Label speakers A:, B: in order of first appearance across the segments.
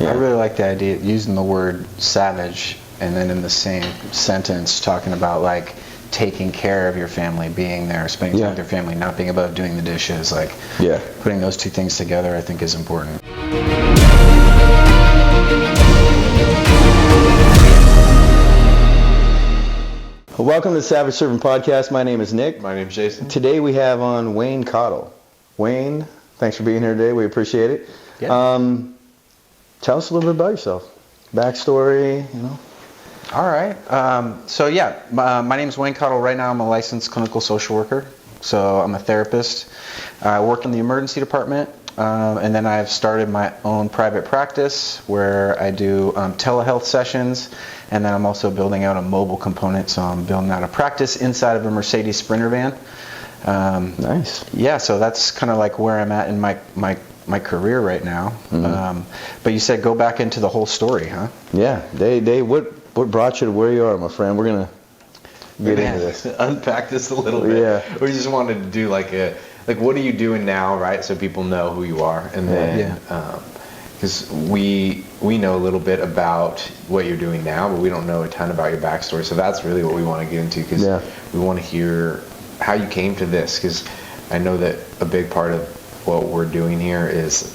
A: Yeah.
B: I really like the idea of using the word savage and then in the same sentence talking about like taking care of your family, being there, spending time with your family, not being above doing the dishes. Like putting those two things together I think is important. Welcome to the Savage Servant Podcast. My name is Nick.
A: My name is Jason.
B: Today we have on Wayne Cottle. Wayne, thanks for being here today. We appreciate it. Yeah. Tell us a little bit about yourself. Backstory, you know.
A: All right. My name is Wayne Cottle. Right now I'm a licensed clinical social worker. So I'm a therapist. I work in the emergency department. And then I've started my own private practice where I do telehealth sessions, and then I'm also building out a mobile component, so I'm building out a practice inside of a Mercedes Sprinter van.
B: Nice.
A: Yeah, so that's kind of like where I'm at in my career right now. Mm-hmm. But you said go back into the whole story, huh?
B: Yeah. What brought you to where you are, my friend? We're going to get into this.
C: Unpack this a little bit.
B: Yeah.
C: We just wanted to do like what are you doing now, right? So people know who you are, and then because we know a little bit about what you're doing now, but we don't know a ton about your backstory. So that's really what we want to get into, because we want to hear how you came to this. Because I know that a big part of what we're doing here is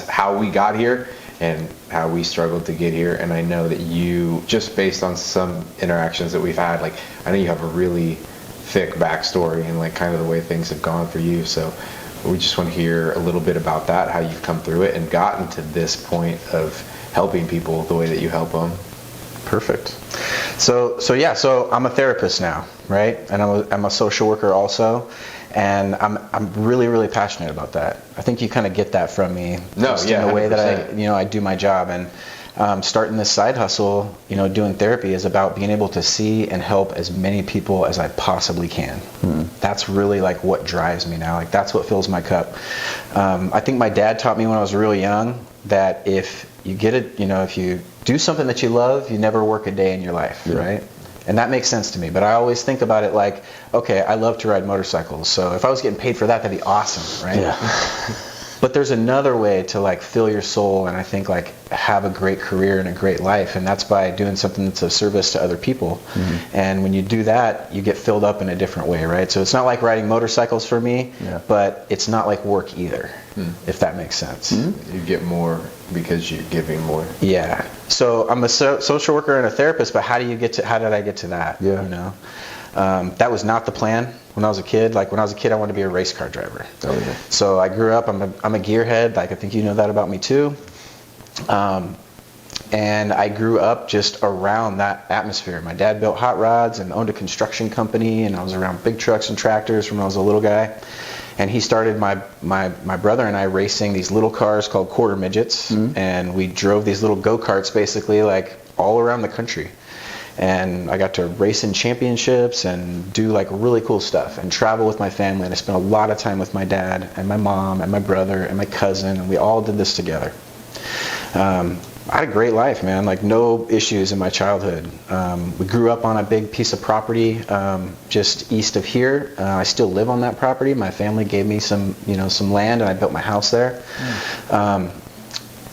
C: how we got here and how we struggled to get here. And I know that you, just based on some interactions that we've had, like I know you have a really thick backstory and like kind of the way things have gone for you. So we just want to hear a little bit about that, how you've come through it and gotten to this point of helping people the way that you help them.
A: Perfect. So I'm a therapist now, right? And I'm a social worker also, and I'm really, really passionate about that. I think you kind of get that from me. In the way that I do my job. And starting this side hustle, doing therapy is about being able to see and help as many people as I possibly can. That's really like what drives me now. Like that's what fills my cup. I think my dad taught me when I was really young that if you get it, if you do something that you love, you never work a day in your life, right? And that makes sense to me. But I always think about it like, okay, I love to ride motorcycles. So if I was getting paid for that, that'd be awesome, right? Yeah. But there's another way to like fill your soul and I think like have a great career and a great life, and that's by doing something that's of service to other people. Mm-hmm. And when you do that, you get filled up in a different way, right? So it's not like riding motorcycles for me, but it's not like work either, if that makes sense.
C: Mm-hmm. You get more because you're giving more.
A: Yeah. So I'm a social worker and a therapist, but how did I get to that?
B: Yeah.
A: That was not the plan when I was a kid. Like when I was a kid, I wanted to be a race car driver.
B: Oh, yeah.
A: So I grew up, I'm a gearhead. Like I think you know that about me too. And I grew up just around that atmosphere. My dad built hot rods and owned a construction company, and I was around big trucks and tractors when I was a little guy. And he started my brother and I racing these little cars called quarter midgets, and we drove these little go-karts basically like all around the country. And I got to race in championships and do like really cool stuff and travel with my family. And I spent a lot of time with my dad and my mom and my brother and my cousin, and we all did this together. I had a great life, man, like no issues in my childhood. We grew up on a big piece of property just east of here. I still live on that property. My family gave me some land, and I built my house there.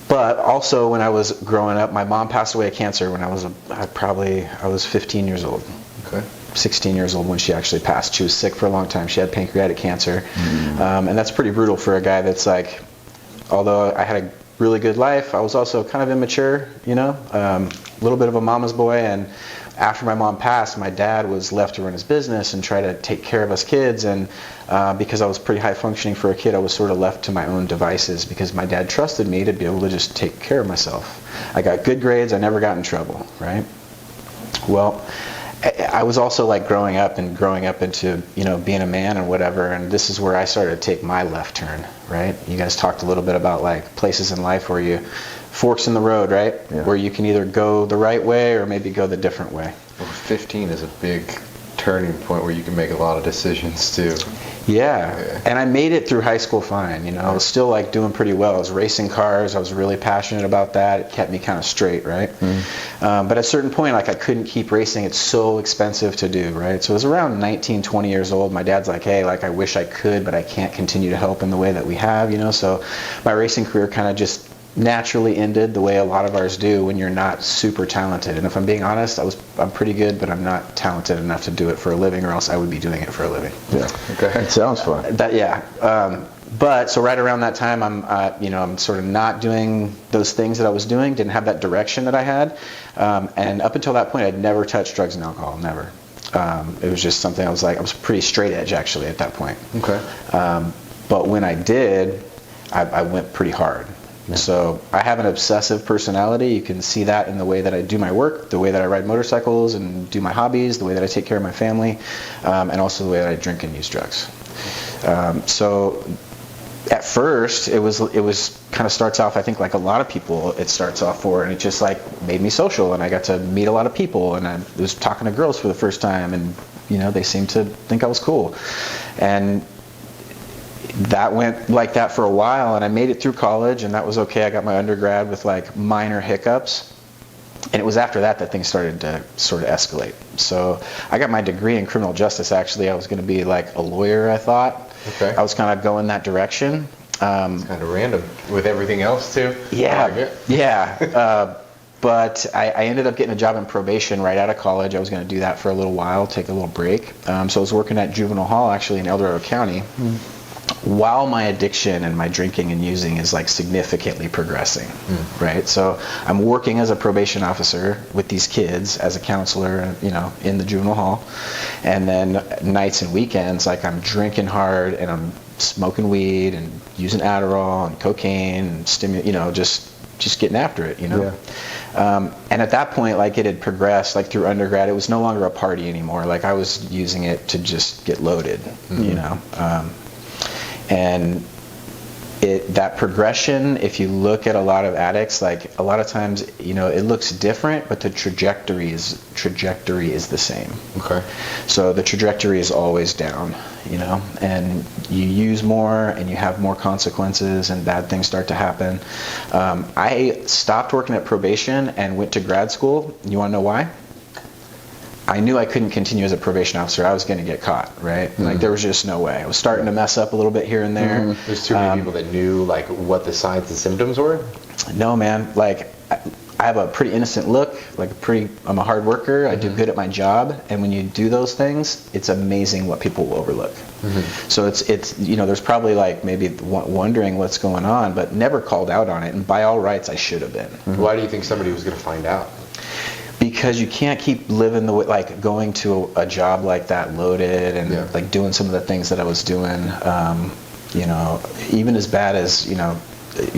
A: But also when I was growing up, my mom passed away of cancer when I was 15 years old.
C: Okay.
A: 16 years old when she actually passed. She was sick for a long time. She had pancreatic cancer. And that's pretty brutal for a guy that's like, although I had a really good life, I was also kind of immature, a little bit of a mama's boy. And after my mom passed, my dad was left to run his business and try to take care of us kids. And because I was pretty high functioning for a kid, I was sort of left to my own devices because my dad trusted me to be able to just take care of myself. I got good grades. I never got in trouble, right? Well, I was also like growing up into, being a man and whatever. And this is where I started to take my left turn, right? You guys talked a little bit about like places in life where you forks in the road, right? Yeah. Where you can either go the right way or maybe go the different way.
C: Well, 15 is a big turning point where you can make a lot of decisions too.
A: Yeah. And I made it through high school fine. I was still like doing pretty well. I was racing cars. I was really passionate about that. It kept me kind of straight, right? But at a certain point, like I couldn't keep racing. It's so expensive to do, right? So it was around 19, 20 years old. My dad's like, hey, like I wish I could, but I can't continue to help in the way that we have, So my racing career kind of just naturally ended the way a lot of ours do when you're not super talented. And if I'm being honest, I'm pretty good, but I'm not talented enough to do it for a living, or else I would be doing it for a living.
B: Yeah. Okay. It sounds fun.
A: But so right around that time, I'm sort of not doing those things that I was doing. Didn't have that direction that I had, and up until that point, I'd never touched drugs and alcohol. Never. It was just something I was pretty straight edge actually at that point.
B: Okay.
A: But when I did, I went pretty hard. Yeah. So I have an obsessive personality. You can see that in the way that I do my work, the way that I ride motorcycles and do my hobbies, the way that I take care of my family, and also the way that I drink and use drugs. So at first, it was kind of starts off, I think, like a lot of people, it starts off for, and it just like made me social, and I got to meet a lot of people, and I was talking to girls for the first time, and they seemed to think I was cool, and that went like that for a while, and I made it through college, and that was okay. I got my undergrad with like minor hiccups, and it was after that things started to sort of escalate. So I got my degree in criminal justice. Actually, I was going to be like a lawyer, I thought.
C: Okay.
A: I was kind of going that direction.
C: It's kind of random with everything else too.
A: Yeah, yeah. But I ended up getting a job in probation right out of college. I was going to do that for a little while, take a little break. So I was working at juvenile hall actually in El Dorado County. While my addiction and my drinking and using is like significantly progressing, right? So I'm working as a probation officer with these kids as a counselor, in the juvenile hall, and then nights and weekends, like I'm drinking hard and I'm smoking weed and using Adderall and cocaine and just getting after it,
B: Yeah.
A: And at that point, like it had progressed, like through undergrad, it was no longer a party anymore. Like I was using it to just get loaded, and that progression, if you look at a lot of addicts, like a lot of times, it looks different, but the trajectory is the same.
C: Okay.
A: So the trajectory is always down, and you use more and you have more consequences and bad things start to happen. I stopped working at probation and went to grad school. You want to know why? I knew I couldn't continue as a probation officer. I was going to get caught, right? Mm-hmm. Like there was just no way. I was starting to mess up a little bit here and there.
C: Mm-hmm. There's too many people that knew like what the signs and symptoms were.
A: No, man. Like I have a pretty innocent look. I'm a hard worker. I do good at my job. And when you do those things, it's amazing what people will overlook. Mm-hmm. So it's there's probably like maybe wondering what's going on, but never called out on it. And by all rights, I should have been.
C: Mm-hmm. Why do you think somebody was going to find out?
A: Because you can't keep living the way, like going to a job like that loaded and like doing some of the things that I was doing, even as bad as,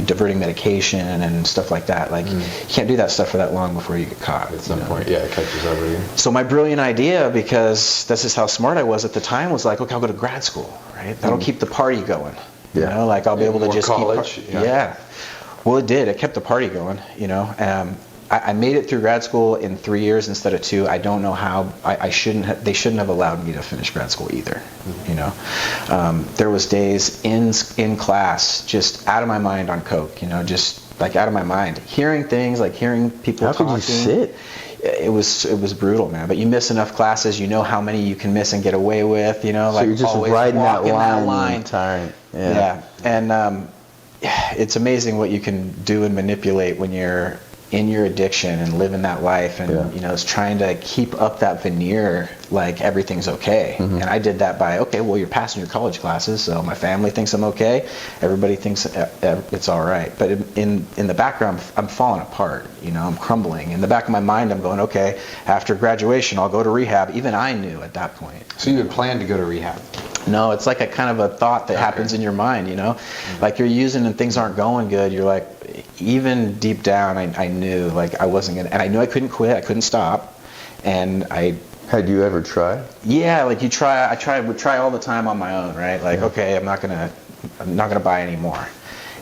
A: diverting medication and stuff like that. Like you can't do that stuff for that long before you get caught.
C: At some point, it catches up with you.
A: So my brilliant idea, because this is how smart I was at the time, was like, okay, I'll go to grad school, right? That'll keep the party going.
B: Yeah.
A: Like I'll be able to just
C: college.
A: keep Well, it did. It kept the party going, I made it through grad school in 3 years instead of 2. I don't know how. They shouldn't have allowed me to finish grad school either. There was days in class just out of my mind on coke. Just like out of my mind, hearing things, like hearing people talking.
B: How could you sit?
A: It was brutal, man. But you miss enough classes, how many you can miss and get away with.
B: So you're just riding that line.
A: Entire. Yeah. And it's amazing what you can do and manipulate when you're in your addiction and living that life, and it's trying to keep up that veneer like everything's okay. And I did that by you're passing your college classes, so my family thinks I'm okay, everybody thinks it's all right, but in the background I'm falling apart. I'm crumbling. In the back of my mind I'm going, okay, after graduation I'll go to rehab. Even I knew at that point.
C: So you had planned to go to rehab?
A: No, it's like a kind of a thought that happens in your mind, like you're using and things aren't going good. You're like, even deep down, I knew like I wasn't gonna, and I knew I couldn't quit. I couldn't stop, and I.
B: Had you ever tried?
A: Yeah, like would try all the time on my own, right? Like, okay, I'm not gonna buy anymore,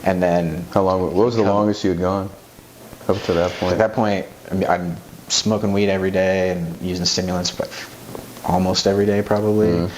A: and then.
B: How long? What was the longest you had gone up to that point?
A: At that point, I'm smoking weed every day and using stimulants, but almost every day probably.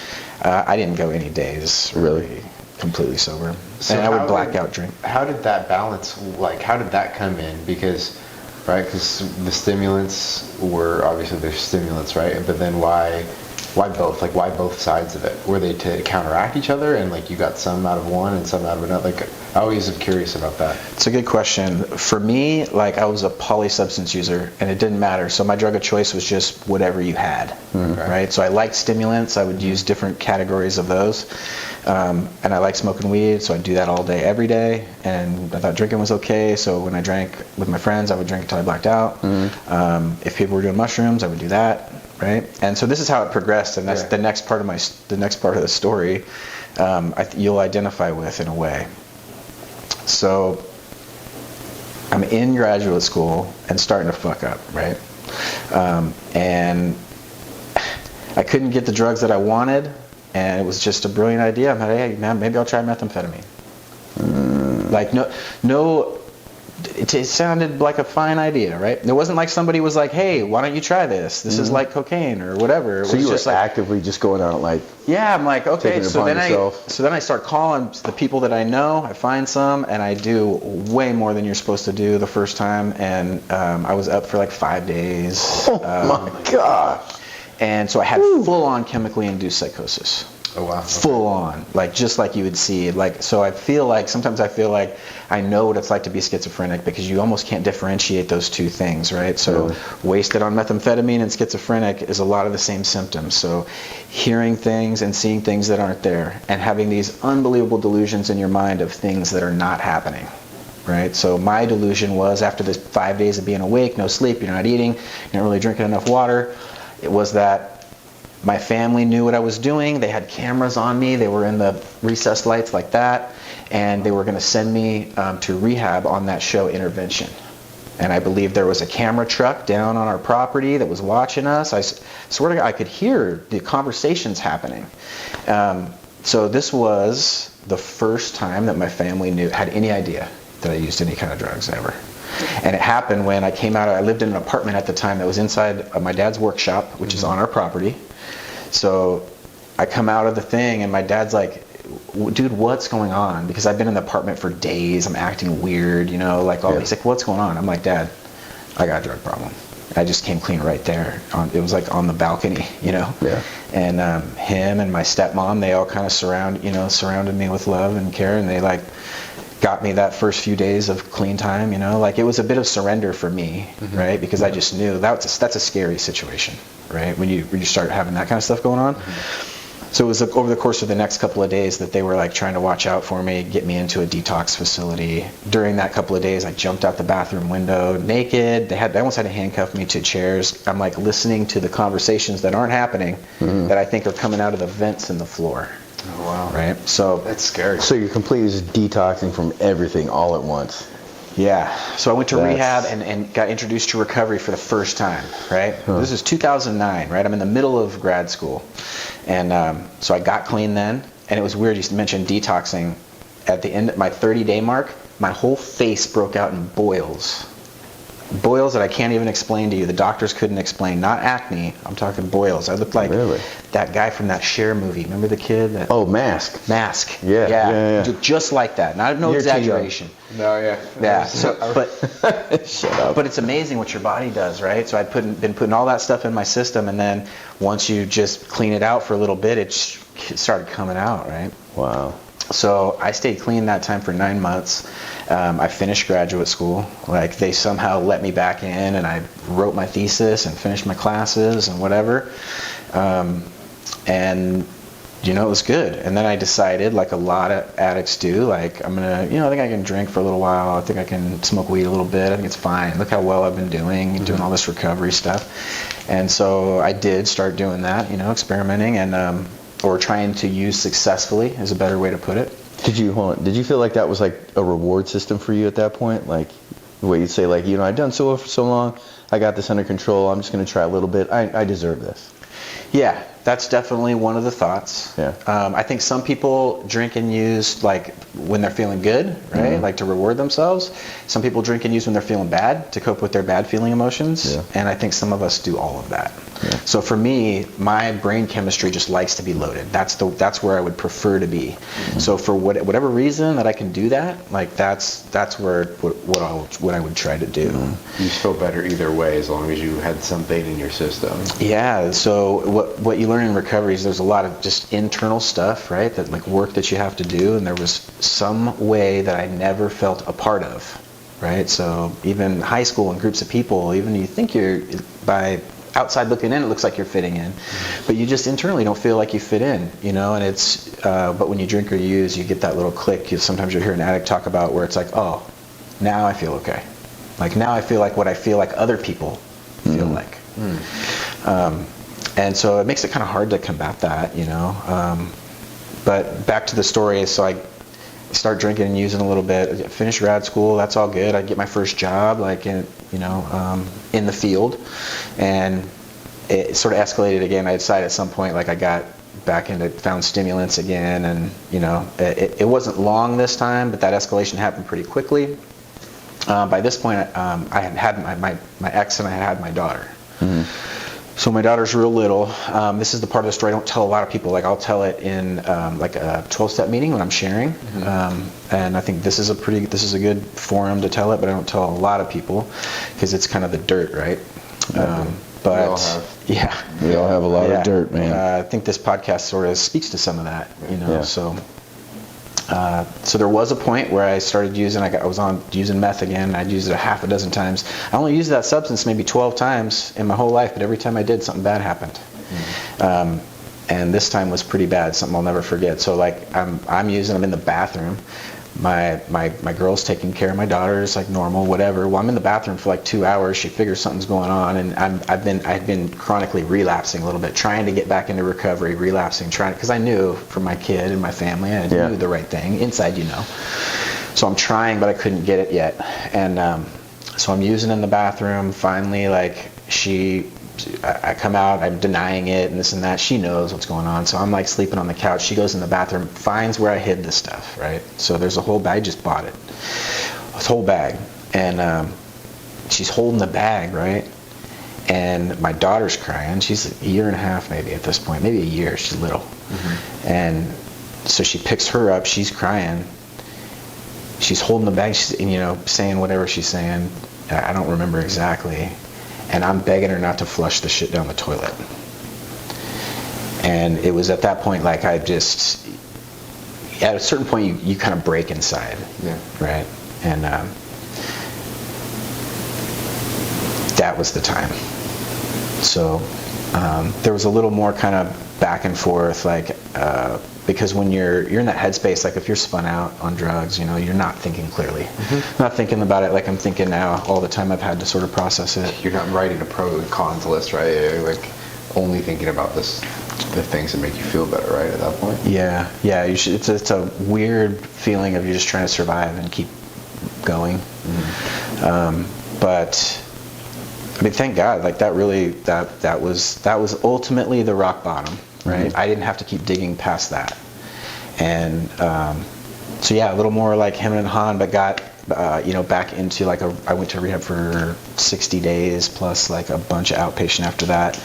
A: I didn't go any days really completely sober.
C: So
A: and I would blackout drink.
C: How did that balance, like how did that come in? Because the stimulants were, obviously they're stimulants, right? But then why Why both? Like, why both sides of it? Were they to counteract each other, and like you got some out of one and some out of another? Like, I always am curious about that.
A: It's a good question. For me, like, I was a polysubstance user, and it didn't matter. So my drug of choice was just whatever you had, right? So I liked stimulants. I would use different categories of those. And I like smoking weed, so I'd do that all day, every day. And I thought drinking was okay, so when I drank with my friends, I would drink until I blacked out. If people were doing mushrooms, I would do that, right? And so this is how it progressed, and that's the next part of the story. You'll identify with in a way. So I'm in graduate school and starting to fuck up, right? And I couldn't get the drugs that I wanted. And it was just a brilliant idea. I'm like, hey, man, maybe I'll try methamphetamine. Like, it sounded like a fine idea, right? It wasn't like somebody was like, hey, why don't you try this? This is like cocaine or whatever.
B: So you were just actively just going out like...
A: Yeah, I'm like, okay, so then I start calling the people that I know. I find some, and I do way more than you're supposed to do the first time. And I was up for like 5 days.
B: Oh, my gosh.
A: And so I had full-on chemically induced psychosis.
C: Oh wow.
A: Full on, like just like you would see. Like, so sometimes I feel like I know what it's like to be schizophrenic, because you almost can't differentiate those two things, right? So wasted on methamphetamine and schizophrenic is a lot of the same symptoms. So hearing things and seeing things that aren't there, and having these unbelievable delusions in your mind of things that are not happening. Right? So my delusion was, after this 5 days of being awake, no sleep, you're not eating, you're not really drinking enough water, it was that my family knew what I was doing. They had cameras on me. They were in the recessed lights like that. And they were going to send me to rehab on that show, Intervention. And I believe there was a camera truck down on our property that was watching us. I swear to God, I could hear the conversations happening. So this was the first time that my family had any idea that I used any kind of drugs ever. And it happened when I came out. I lived in an apartment at the time that was inside of my dad's workshop, which is on our property. So I come out of the thing, and my dad's like, dude, what's going on? Because I've been in the apartment for days. I'm acting weird, you know, like all. He's like, what's going on? I'm like, Dad, I got a drug problem. I just came clean right there. It was like on the balcony, you know. Yeah. And him and my stepmom, they all kind of surrounded me with love and care, and they like got me that first few days of clean time, you know. Like, it was a bit of surrender for me, right? Because I just knew that's a scary situation, right? When you start having that kind of stuff going on. So it was like over the course of the next couple of days that they were like trying to watch out for me, get me into a detox facility. During that couple of days, I jumped out the bathroom window naked. They almost had to handcuff me to chairs. I'm like listening to the conversations that aren't happening, that I think are coming out of the vents in the floor.
C: Oh wow.
A: Right? So
C: that's scary.
B: So you're completely just detoxing from everything all at once.
A: Yeah. So I went to rehab and got introduced to recovery for the first time, right? This is 2009, right? I'm in the middle of grad school. And so I got clean then. And it was weird, you mentioned detoxing. At the end, at my 30-day mark, my whole face broke out in boils. Boils that I can't even explain to you. The doctors couldn't explain. Not acne. I'm talking boils. I looked like that guy from that Cher movie. Remember the kid?
B: Mask.
A: Mask.
B: Yeah.
A: Just like that. No exaggeration.
C: No, yeah.
A: Yeah. So, but
B: shut up.
A: But it's amazing what your body does, right? So I'd been putting all that stuff in my system, and then once you just clean it out for a little bit, it started coming out, right?
B: Wow.
A: So I stayed clean that time for 9 months. I finished graduate school. Like, they somehow let me back in, and I wrote my thesis and finished my classes and whatever. And you know, it was good. And then I decided, like a lot of addicts do, like, I'm gonna, I think I can drink for a little while. I think I can smoke weed a little bit. I think it's fine. Look how well I've been doing all this recovery stuff. And so I did start doing that, experimenting and or trying to use successfully is a better way to put it.
B: Did you feel like that was like a reward system for you at that point? Like, the way you'd say, like, I've done so well for so long, I got this under control, I'm just going to try a little bit, I deserve this.
A: Yeah, that's definitely one of the thoughts.
B: Yeah.
A: I think some people drink and use like when they're feeling good, right? Like to reward themselves. Some people drink and use when they're feeling bad to cope with their bad feeling emotions. Yeah. And I think some of us do all of that. Yeah. So for me, my brain chemistry just likes to be loaded. That's where I would prefer to be. So for whatever reason that I can do that, like that's where what I would try to do.
C: You just feel better either way as long as you had something in your system.
A: Yeah. So what you learn in recovery is there's a lot of just internal stuff, right? That like work that you have to do, and there was some way that I never felt a part of, right? So even high school and groups of people, even you think you're, by outside looking in, it looks like you're fitting in, but you just internally don't feel like you fit in, you know. And it's, but when you drink or use, you get that little click. Sometimes you'll hear an addict talk about where it's like, oh, now I feel okay. Like now I feel like what I feel like other people feel like. And so it makes it kind of hard to combat that, you know. But back to the story, so I start drinking and using a little bit. I finish grad school, that's all good. I get my first job, like in, you know, in the field, and it sort of escalated again. I decided at some point, like I got back into, found stimulants again, and you know, it wasn't long this time, but that escalation happened pretty quickly. By this point, I had my ex and I had my daughter. So my daughter's real little. This is the part of the story I don't tell a lot of people. Like I'll tell it in like a 12-step meeting when I'm sharing, and I think this is a good forum to tell it, but I don't tell a lot of people because it's kind of the dirt, right? But
C: we all have.
A: Yeah,
B: we all have a lot of dirt, man.
A: I think this podcast sort of speaks to some of that, you know. So there was a point where I started using, I was on using meth again. I'd used it a half a dozen times. I only used that substance maybe 12 times in my whole life, but every time I did, something bad happened. And this time was pretty bad, something I'll never forget. So like I'm in the bathroom. My girl's taking care of my daughters like normal, whatever. Well, I'm in the bathroom for like 2 hours. She figures something's going on, and I've been chronically relapsing a little bit, trying to get back into recovery, relapsing, because I knew from my kid and my family, I knew the right thing inside, you know. So I'm trying, but I couldn't get it yet, and so I'm using in the bathroom. Finally, like I come out, I'm denying it and this and that. She knows what's going on. So I'm like sleeping on the couch. She goes in the bathroom, finds where I hid the stuff, right? So there's a whole bag, I just bought it. This whole bag. And she's holding the bag, right? And my daughter's crying. She's a year and a half maybe at this point, maybe a year, she's little. And so she picks her up, she's crying. She's holding the bag, she's, you know, saying whatever she's saying. I don't remember exactly. And I'm begging her not to flush the shit down the toilet. And it was at that point, like at a certain point, you kind of break inside, right? And that was the time. So there was a little more kind of back and forth, like because when you're in that headspace, like if you're spun out on drugs, you know, you're not thinking clearly. Not thinking about it like I'm thinking now all the time. I've had to sort of process it.
C: You're not writing a pros and cons list, right? You're like only thinking about the things that make you feel better, right, at that point?
A: Yeah. You should, it's a weird feeling of you're just trying to survive and keep going. But I mean, thank God, like that really, that was ultimately the rock bottom, right? I didn't have to keep digging past that. And so yeah, a little more like him and Han, but got you know, back into like I went to rehab for 60 days plus like a bunch of outpatient after that.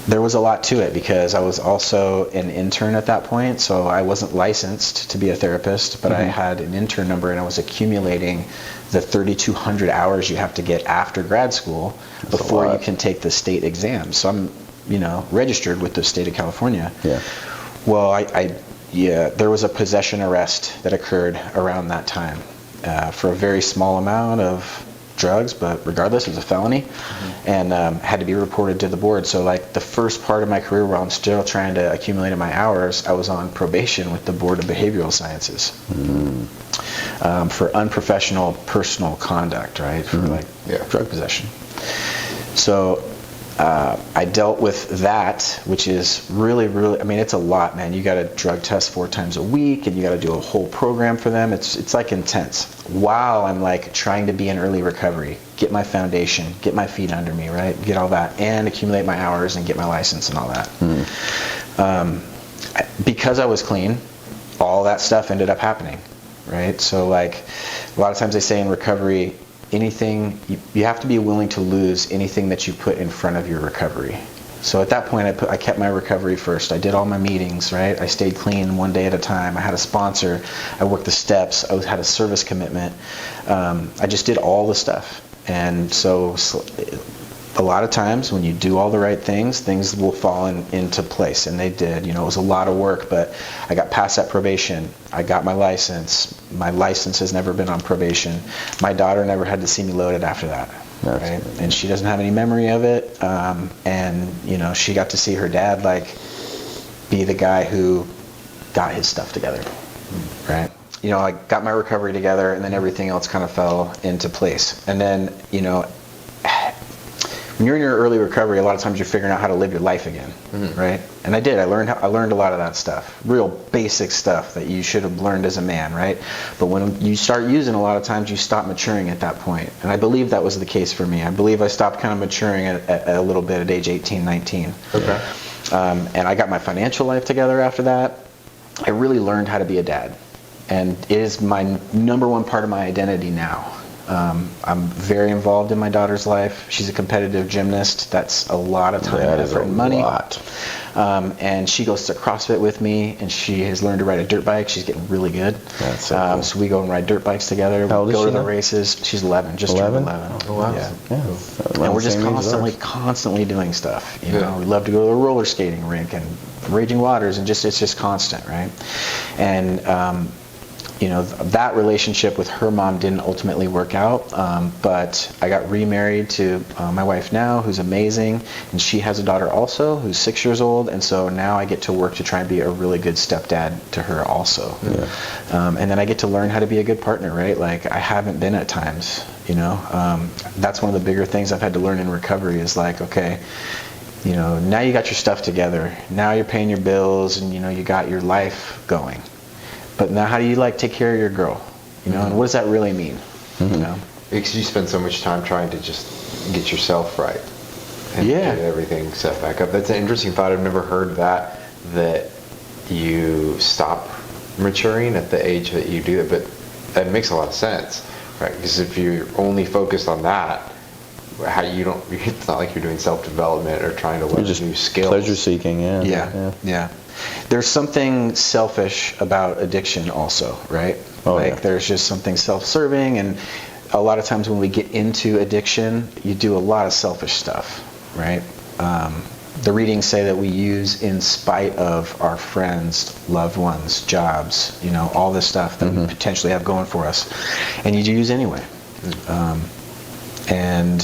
A: There was a lot to it because I was also an intern at that point, so I wasn't licensed to be a therapist, but I had an intern number and I was accumulating the 3,200 hours you have to get after grad school before you can take the state exams. So I'm, you know, registered with the state of California. Well, there was a possession arrest that occurred around that time for a very small amount of drugs, but regardless, it was a felony, and had to be reported to the board. So like the first part of my career where I'm still trying to accumulate my hours, I was on probation with the Board of Behavioral Sciences for unprofessional personal conduct, right? For like drug possession. So I dealt with that, which is really, I mean, it's a lot, man. You got to drug test 4 times a week, and you got to do a whole program for them. It's like intense. While I'm like trying to be in early recovery, get my foundation, get my feet under me, right? Get all that, and accumulate my hours and get my license and all that. Because I was clean, all that stuff ended up happening, right? So like a lot of times they say in recovery, anything, you have to be willing to lose anything that you put in front of your recovery. So at that point, I kept my recovery first. I did all my meetings, right? I stayed clean one day at a time. I had a sponsor. I worked the steps. I had a service commitment. I just did all the stuff. And so a lot of times when you do all the right things, things will fall into place, and they did. You know, it was a lot of work, but I got past that probation. I got my license. My license has never been on probation. My daughter never had to see me loaded after that. Right? And she doesn't have any memory of it. And you know, she got to see her dad like be the guy who got his stuff together. Right? You know, I got my recovery together, and then everything else kind of fell into place. And then, you know, when you're in your early recovery, a lot of times you're figuring out how to live your life again, right? And I did. I learned a lot of that stuff, real basic stuff that you should have learned as a man, right? But when you start using, a lot of times you stop maturing at that point. And I believe that was the case for me. I believe I stopped kind of maturing at a little bit at age 18, 19.
C: Okay.
A: And I got my financial life together after that. I really learned how to be a dad. And it is my number one part of my identity now. I'm very involved in my daughter's life. She's a competitive gymnast. That's a lot of time, effort, and money. And she goes to CrossFit with me, and she has learned to ride a dirt bike. She's getting really good.
B: That's so cool.
A: So we go and ride dirt bikes together.
B: How old is
A: go
B: she
A: to the
B: now?
A: races. She's 11, just turned 11.
C: Oh, wow.
A: Yeah. And we're just constantly doing stuff. You know, we love to go to the roller skating rink and raging waters, and it's just constant, right? And you know, that relationship with her mom didn't ultimately work out, but I got remarried to my wife now, who's amazing, and she has a daughter also who's 6 years old, and so now I get to work to try and be a really good stepdad to her also. And then I get to learn how to be a good partner, right? Like, I haven't been at times, you know. That's one of the bigger things I've had to learn in recovery is like, okay, you know, now you got your stuff together, now you're paying your bills, and you know, you got your life going. But now, how do you like take care of your girl? You know, and what does that really mean? You know,
C: because you spend so much time trying to just get yourself right and get everything set back up. That's an interesting thought. I've never heard that you stop maturing at the age that you do that, but that makes a lot of sense, right? Because if you're only focused on that, it's not like you're doing self-development or trying to learn new skills.
B: Pleasure seeking,
A: yeah. There's something selfish about addiction also, right? There's just something self-serving, and a lot of times when we get into addiction, you do a lot of selfish stuff, right? The readings say that we use in spite of our friends, loved ones, jobs, you know, all this stuff that we potentially have going for us, and you use anyway. And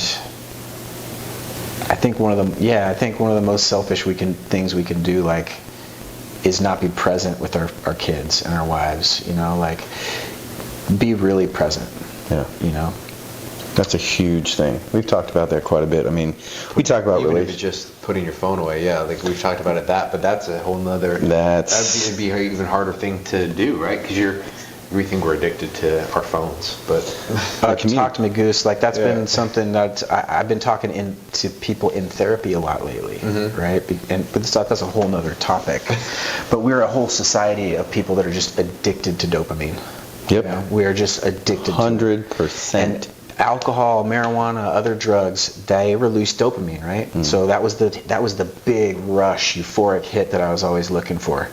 A: I think one of the most selfish things we can do, like, is not be present with our kids and our wives, you know, like, be really present. You know,
B: that's a huge thing. We've talked about that quite a bit. I mean, we talk about
C: even if it's just putting your phone away. Like we've talked about it, but that's a whole nother. That'd be an even harder thing to do, right? Because we think we're addicted to our phones, but
A: talk to me, Goose. Like, that's been something that I've been talking to people in therapy a lot lately, right? But that's a whole nother topic. But we're a whole society of people that are just addicted to dopamine.
B: Yep.
A: You know? We are just addicted
B: 100%.
A: And alcohol, marijuana, other drugs, they release dopamine, right? So that was the big rush, euphoric hit that I was always looking for.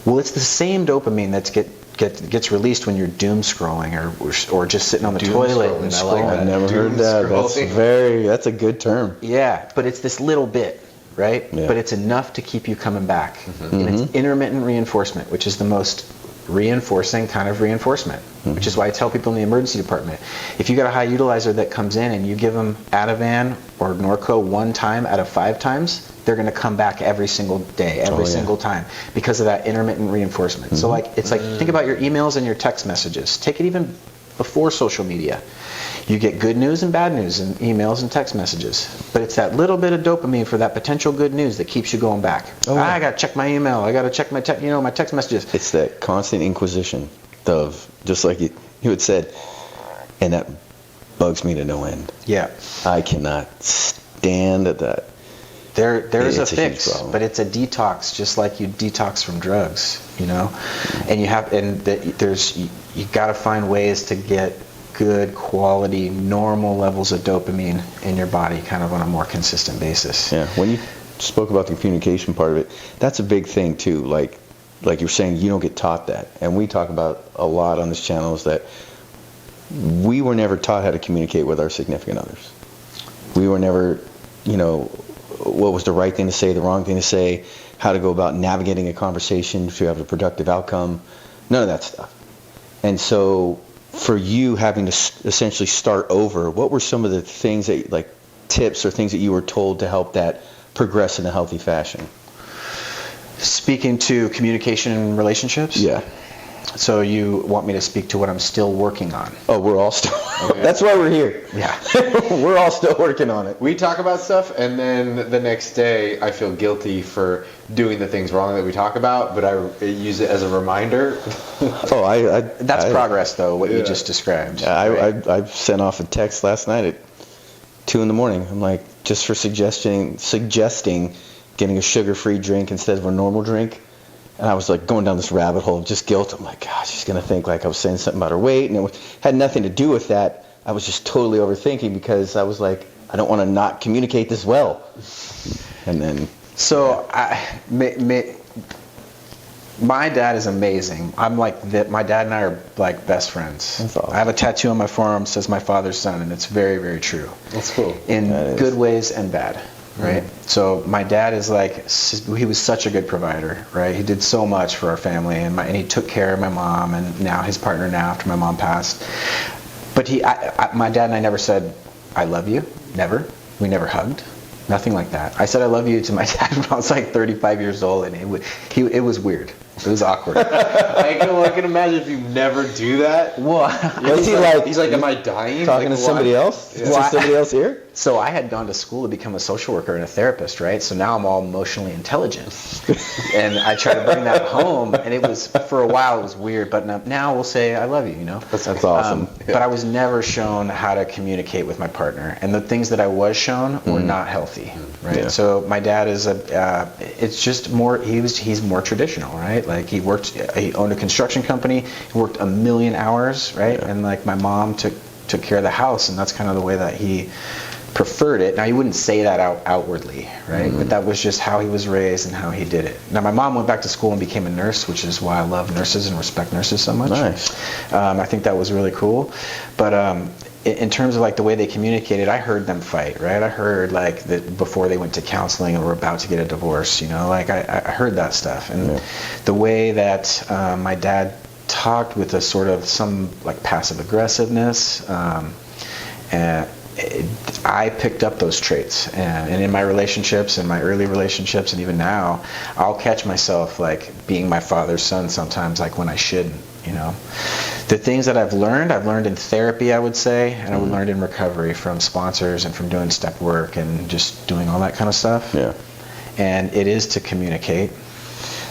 A: Well, it's the same dopamine that gets released when you're doom scrolling or just sitting on the toilet and scrolling.
B: I've never heard that. That's a good term.
A: Yeah, but it's this little bit, right? But it's enough to keep you coming back. And it's intermittent reinforcement, which is the most reinforcing kind of reinforcement, which is why I tell people in the emergency department, if you got a high utilizer that comes in and you give them Ativan or Norco 1 time out of 5 times, they're going to come back every single day, every single time, because of that intermittent reinforcement. So it's like, think about your emails and your text messages. Take it even before social media. You get good news and bad news in emails and text messages. But it's that little bit of dopamine for that potential good news that keeps you going back. I got to check my email. I got to check my text messages.
B: It's that constant inquisition of, just like you had said, and that bugs me to no end.
A: Yeah.
B: I cannot stand that.
A: There's a fix, but it's a detox, just like you detox from drugs, you know. And you got to find ways to get good quality, normal levels of dopamine in your body, kind of on a more consistent basis.
B: Yeah. When you spoke about the communication part of it, that's a big thing too. Like you're saying, you don't get taught that, and we talk about a lot on this channel is that we were never taught how to communicate with our significant others. We were never
D: what was the right thing to say, the wrong thing to say, how to go about navigating a conversation to have a productive outcome, none of that stuff. And so for you having to essentially start over, what were some of the things that, like, tips or things that you were told to help that progress in a healthy fashion?
A: Speaking to communication and relationships?
D: Yeah.
A: So you want me to speak to what I'm still working on?
D: Oh, we're all still. That's why we're here.
A: Yeah.
D: We're all still working on it.
C: We talk about stuff, and then the next day I feel guilty for doing the things wrong that we talk about, but I use it as a reminder.
A: That's progress, though, what you just described.
D: I sent off a text last night at 2 in the morning. I'm like, just for suggesting getting a sugar-free drink instead of a normal drink. And I was like going down this rabbit hole of just guilt. I'm like, gosh, she's going to think like I was saying something about her weight. And it had nothing to do with that. I was just totally overthinking because I was like, I don't want to not communicate this well. And then...
A: So, my dad is amazing. I'm like, my dad and I are like best friends.
D: That's awesome.
A: I have a tattoo on my forearm that says my father's son, and it's very, very true.
C: That's cool.
A: In good ways and bad. Right. So my dad is like, he was such a good provider, right? He did so much for our family, and he took care of my mom, and now his partner now after my mom passed. But my dad and I never said, I love you. Never. We never hugged. Nothing like that. I said I love you to my dad when I was like 35 years old, and it was weird. It was awkward.
C: I can imagine if you never do that.
A: Well,
C: he's like, am I dying?
D: Talking to somebody else? Is there somebody else here?
A: So I had gone to school to become a social worker and a therapist, right? So now I'm all emotionally intelligent. And I try to bring that home, and it was, for a while, it was weird, but now we'll say, I love you,
D: That's awesome.
A: But I was never shown how to communicate with my partner. And the things that I was shown were not healthy, right?
D: Yeah.
A: So my dad is it's just more, he's more traditional, right? Like he owned a construction company, he worked 1 million hours, right?
D: Yeah.
A: And like my mom took care of the house, and that's kind of the way that he preferred it. Now, he wouldn't say that outwardly, right? But that was just how he was raised and how he did it. Now, my mom went back to school and became a nurse, which is why I love nurses and respect nurses so much.
D: Nice.
A: I think that was really cool. But in terms of like the way they communicated, I heard them fight, right? I heard like that before they went to counseling and were about to get a divorce, like I heard that stuff. And the way that my dad talked with a sort of some like passive aggressiveness, and I picked up those traits, and in my relationships, in my early relationships, and even now, I'll catch myself like being my father's son sometimes, like when I shouldn't. The things that I've learned in therapy, I would say, and I learned in recovery from sponsors and from doing step work and just doing all that kind of stuff.
D: Yeah.
A: And it is to communicate.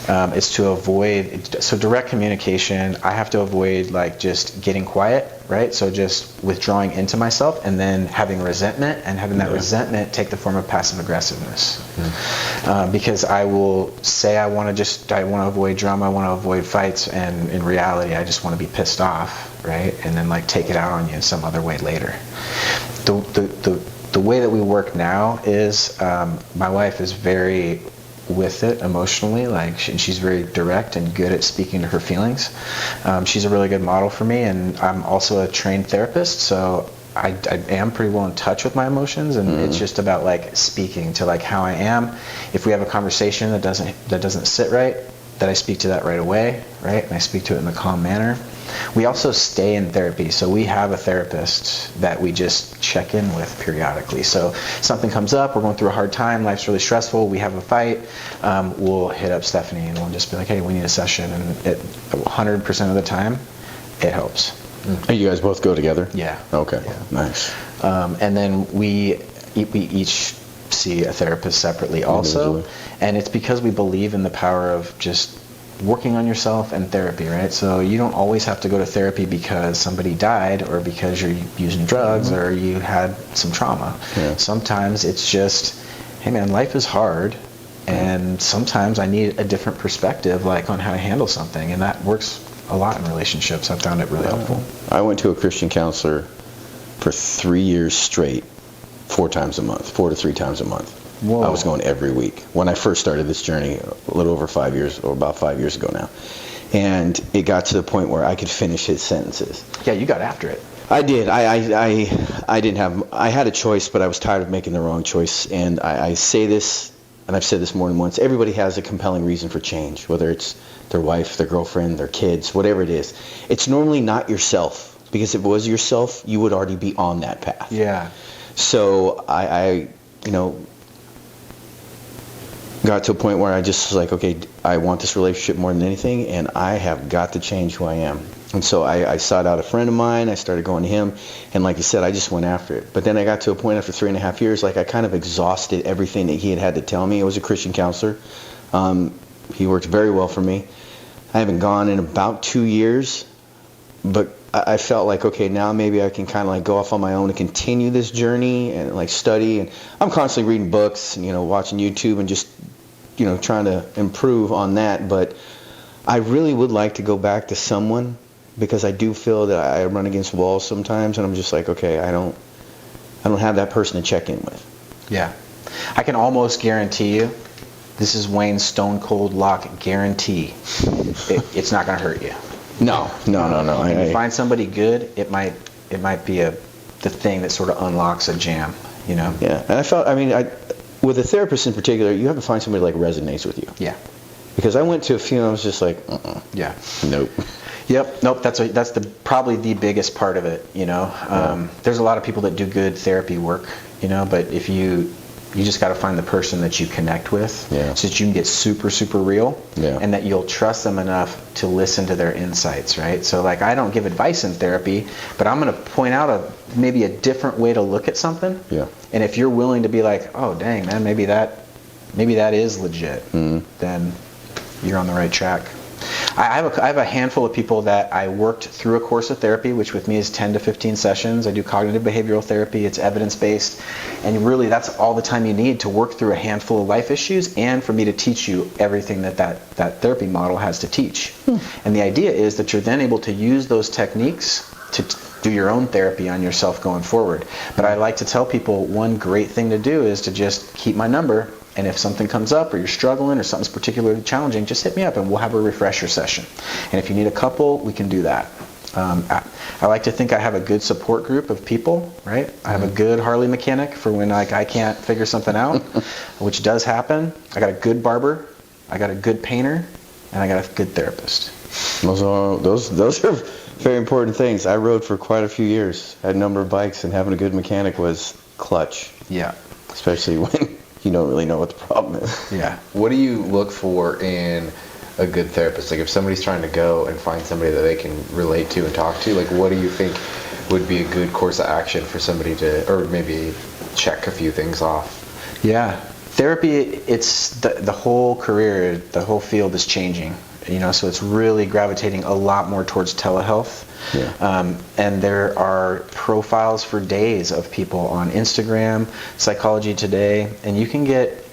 A: It's to avoid, so direct communication, I have to avoid like just getting quiet, right? So just withdrawing into myself and then having resentment, and having that resentment take the form of passive aggressiveness. Because I will say I want to avoid drama, I want to avoid fights, and in reality I just want to be pissed off, right? And then like take it out on you in some other way later. The way that we work now is my wife is very with it emotionally, like she's very direct and good at speaking to her feelings. She's a really good model for me, and I'm also a trained therapist, so I am pretty well in touch with my emotions, and it's just about like speaking to like how I am. If we have a conversation that doesn't sit right, that I speak to that right away, right? And I speak to it in a calm manner. We also stay in therapy, so we have a therapist that we just check in with periodically. So something comes up, we're going through a hard time, life's really stressful, we have a fight, we'll hit up Stephanie and we'll just be like, hey, we need a session, and 100% of the time, it helps.
D: And you guys both go together?
A: Yeah.
D: Okay.
A: Yeah.
D: Nice.
A: And then we each see a therapist separately also, and it's because we believe in the power of just working on yourself and therapy, right? So you don't always have to go to therapy because somebody died or because you're using drugs or you had some trauma.
D: Yeah.
A: Sometimes it's just, hey man, life is hard, and sometimes I need a different perspective like on how to handle something, and that works a lot in relationships. I found it really helpful.
D: I went to a Christian counselor for 3 years straight, 4 to 3 times a month.
A: Whoa.
D: I was going every week when I first started this journey a little over 5 years, or about 5 years ago now. And it got to the point where I could finish his sentences.
A: Yeah, you got after it.
D: I did. I didn't have. I had a choice, but I was tired of making the wrong choice. And I say this, and I've said this more than once. Everybody has a compelling reason for change, whether it's their wife, their girlfriend, their kids, whatever it is. It's normally not yourself, because if it was yourself, you would already be on that path.
A: Yeah.
D: So I got to a point where I just was like, okay, I want this relationship more than anything, and I have got to change who I am. And so I sought out a friend of mine. I started going to him, and like you said, I just went after it. But then I got to a point after 3.5 years, like I kind of exhausted everything that he had to tell me. It was a Christian counselor. He worked very well for me. I haven't gone in about 2 years, but I felt like, okay, now maybe I can kind of like go off on my own and continue this journey and like study. And I'm constantly reading books and, watching YouTube and just, trying to improve on that. But I really would like to go back to someone, because I do feel that I run against walls sometimes, and I'm just like, okay, I don't have that person to check in with.
A: Yeah. I can almost guarantee you, this is Wayne's stone cold lock guarantee. It's not going to hurt you.
D: No.
A: If you find somebody good, it might be the thing that sort of unlocks a jam,
D: Yeah, and I felt, with a therapist in particular, you have to find somebody like resonates with you.
A: Yeah.
D: Because I went to a few and I was just like,
A: Yeah.
D: Nope.
A: Yep. Nope. That's probably the biggest part of it. There's a lot of people that do good therapy work, but if you just got to find the person that you connect with, so that you can get super, super real, and that you'll trust them enough to listen to their insights, right? So like, I don't give advice in therapy, but I'm going to point out maybe a different way to look at something.
D: Yeah.
A: And if you're willing to be like, oh dang man, maybe that is legit, then you're on the right track. I have a handful of people that I worked through a course of therapy, which with me is 10 to 15 sessions. I do cognitive behavioral therapy. It's evidence-based. And really, that's all the time you need to work through a handful of life issues and for me to teach you everything that therapy model has to teach. And the idea is that you're then able to use those techniques to do your own therapy on yourself going forward. But I like to tell people one great thing to do is to just keep my number. And if something comes up or you're struggling or something's particularly challenging, just hit me up and we'll have a refresher session. And if you need a couple, we can do that. I like to think I have a good support group of people, right? I have a good Harley mechanic for when I can't figure something out, which does happen. I got a good barber, I got a good painter, and I got a good therapist.
D: Those are very important things. I rode for quite a few years, had a number of bikes, and having a good mechanic was clutch.
A: Yeah.
D: Especially when you don't really know what the problem is.
A: Yeah.
C: What do you look for in a good therapist? Like if somebody's trying to go and find somebody that they can relate to and talk to, like what do you think would be a good course of action for somebody to, or maybe check a few things off?
A: Yeah. Therapy, it's the whole career, the whole field is changing. So it's really gravitating a lot more towards telehealth.
D: Yeah.
A: And there are profiles for days of people on Instagram, Psychology Today, and you can get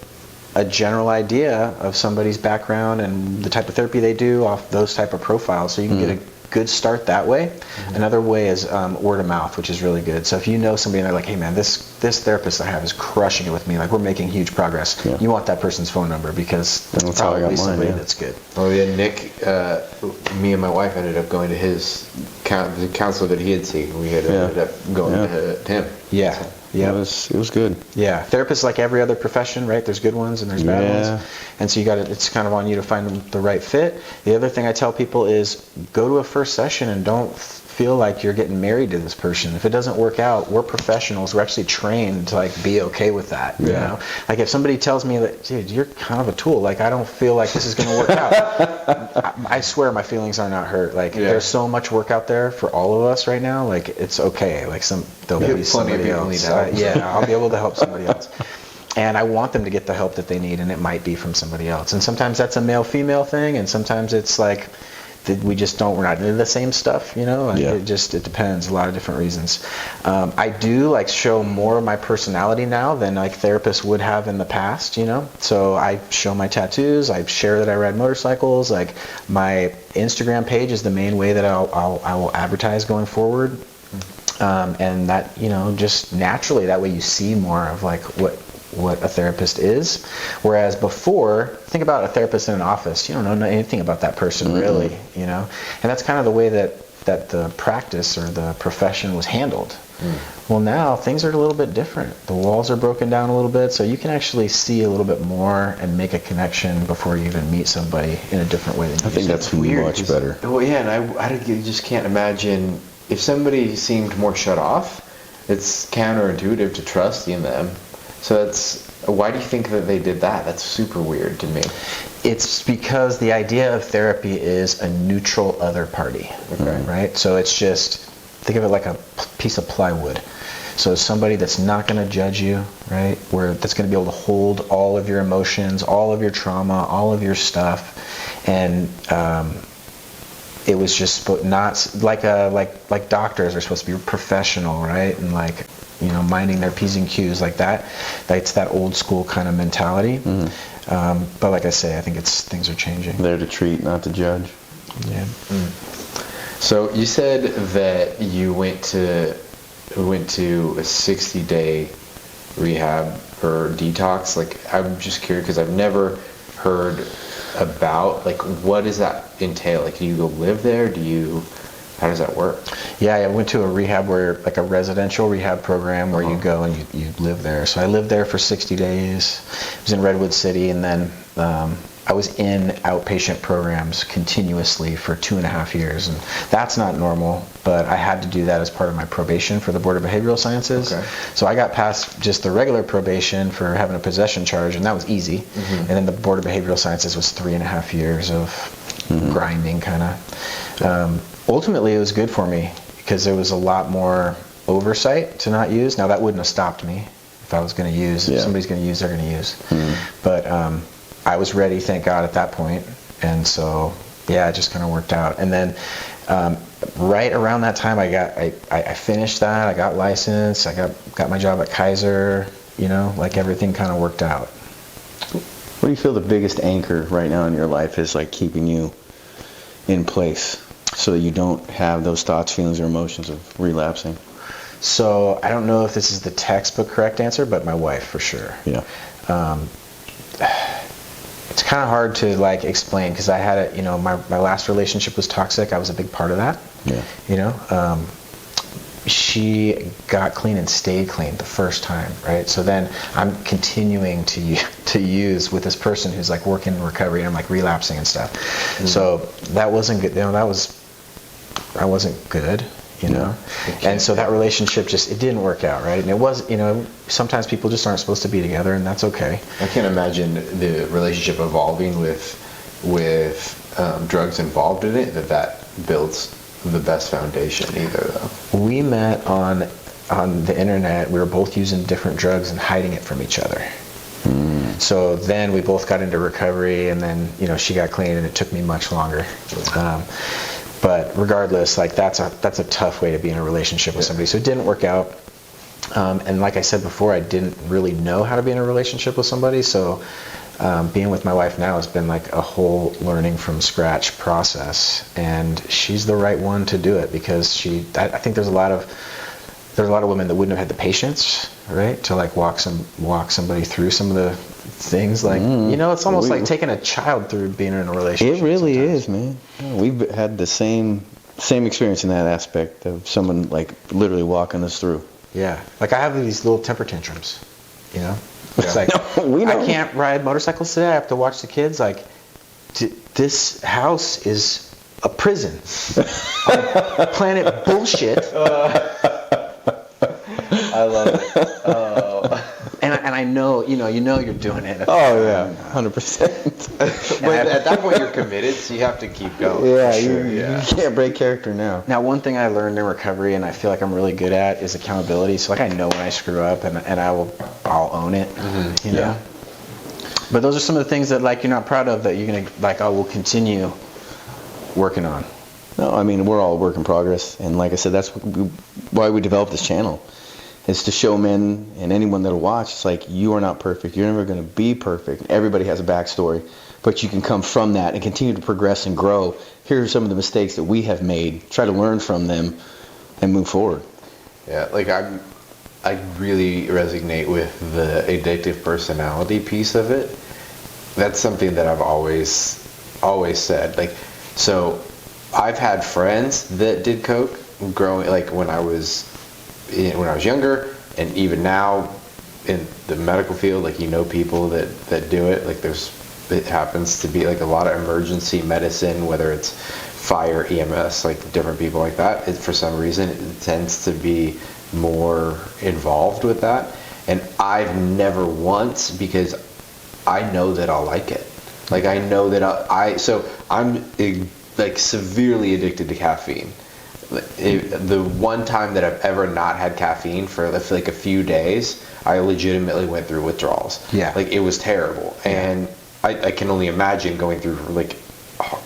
A: a general idea of somebody's background and the type of therapy they do off those type of profiles. So you can get a good start that way. Another way is word of mouth, which is really good. So if you know somebody and they're like, hey man, this therapist I have is crushing it with me, like we're making huge progress, you want that person's phone number because that's probably somebody that's good.
C: Oh yeah, Nick, me and my wife ended up going to the counselor that he had seen. We had ended up going to him.
A: Yeah.
C: So.
A: Yeah,
D: it was good.
A: Yeah, therapists like every other profession, right? There's good ones and there's bad ones, and so it's kind of on you to find the right fit. The other thing I tell people is go to a first session and don't feel like you're getting married to this person. If it doesn't work out, we're professionals. We're actually trained to like be okay with that. You know, like if somebody tells me that, dude, you're kind of a tool. Like I don't feel like this is going to work out. I swear my feelings are not hurt. Like there's so much work out there for all of us right now. Like it's okay. Like there'll be somebody else. I'll be able to help somebody else. And I want them to get the help that they need, and it might be from somebody else. And sometimes that's a male-female thing, and sometimes it's like we're not into the same stuff, it depends, a lot of different reasons. I do like show more of my personality now than like therapists would have in the past, so I show my tattoos, I share that I ride motorcycles, like my Instagram page is the main way that I will advertise going forward, and that, just naturally, that way you see more of like what a therapist is. Whereas before, think about a therapist in an office. You don't know anything about that person really, And that's kind of the way that the practice or the profession was handled. Well, now things are a little bit different. The walls are broken down a little bit, so you can actually see a little bit more and make a connection before you even meet somebody in a different way than you
D: I think that's
C: weird,
D: much better.
C: Well, yeah, and I just can't imagine if somebody seemed more shut off. It's counterintuitive to trust in them. So why do you think that they did that? That's super weird to me.
A: It's because the idea of therapy is a neutral other party, right? So it's just, think of it like a piece of plywood. So somebody that's not going to judge you, right? That's going to be able to hold all of your emotions, all of your trauma, all of your stuff, and it was just not like doctors are supposed to be professional, right? And like, minding their P's and Q's like that. It's that old school kind of mentality. But like I say, I think things are changing.
D: There to treat, not to judge.
A: Yeah.
C: So you said that you went to a 60-day rehab or detox. Like, I'm just curious because I've never heard about, like, what does that entail? Like, do you go live there? How does that work?
A: Yeah, I went to a rehab like a residential rehab program where you go and you live there. So I lived there for 60 days. I was in Redwood City, and then I was in outpatient programs continuously for 2.5 years. And that's not normal, but I had to do that as part of my probation for the Board of Behavioral Sciences. Okay. So I got past just the regular probation for having a possession charge, and that was easy. And then the Board of Behavioral Sciences was 3.5 years of grinding, kind of. Ultimately, it was good for me because there was a lot more oversight to not use. Now, that wouldn't have stopped me if I was going to use. If somebody's going to use, they're going to use. But I was ready, thank God, at that point. And so, yeah, it just kind of worked out. And then right around that time, I finished that. I got licensed. I got my job at Kaiser. Like everything kind of worked out.
D: What do you feel the biggest anchor right now in your life is, like, keeping you in place so that you don't have those thoughts, feelings, or emotions of relapsing?
A: So I don't know if this is the textbook correct answer, but my wife, for sure.
D: Yeah.
A: It's kind of hard to like explain because I had my last relationship was toxic. I was a big part of that. Yeah. She got clean and stayed clean the first time, right? So then I'm continuing to use with this person who's like working in recovery, and I'm like relapsing and stuff. So that wasn't good. That wasn't good, And so that relationship it didn't work out, right? And it was, sometimes people just aren't supposed to be together, and that's okay.
C: I can't imagine the relationship evolving with drugs involved in it. That builds the best foundation either, though.
A: We met on the internet. We were both using different drugs and hiding it from each other. So then we both got into recovery, and then she got clean, and it took me much longer. But regardless, like that's a tough way to be in a relationship with somebody. So it didn't work out. And like I said before, I didn't really know how to be in a relationship with somebody. So being with my wife now has been like a whole learning from scratch process, and she's the right one to do it because I think there's a lot of women that wouldn't have had the patience, right, to like walk somebody through some of the things. Like it's almost like taking a child through being in a relationship.
D: It really is, man. We've had the same experience in that aspect of someone like literally walking us through.
A: Yeah, like I have these little temper tantrums, It's like, I can't ride motorcycles today. I have to watch the kids. Like, this house is a prison. Planet bullshit.
C: I love it.
A: And I know, you're doing it.
D: Oh yeah, 100%.
C: But at that point, you're committed, so you have to keep going.
D: Yeah, you can't break character now.
A: Now, one thing I learned in recovery, and I feel like I'm really good at, is accountability. So, like, I know when I screw up, and I'll own it. You know. Yeah. But those are some of the things that, like, you're not proud of that you're gonna, like, I will continue working on.
D: No, I mean, we're all work in progress, and like I said, that's why we developed this channel. Is to show men and anyone that'll watch, it's like, you are not perfect. You're never going to be perfect. Everybody has a backstory, but you can come from that and continue to progress and grow. Here are some of the mistakes that we have made. Try to learn from them and move forward.
C: Yeah, like I really resonate with the addictive personality piece of it. That's something that I've always said. Like, so I've had friends that did coke growing, like when I was younger, and even now in the medical field, like people that do it. Like it happens to be like a lot of emergency medicine, whether it's fire, EMS, like different people like that. For some reason, it tends to be more involved with that. And I've never once, because I know that I'll like it. Like I know that so I'm like severely addicted to caffeine. The one time that I've ever not had caffeine for like a few days, I legitimately went through withdrawals.
A: Yeah.
C: Like it was terrible. And I can only imagine going through like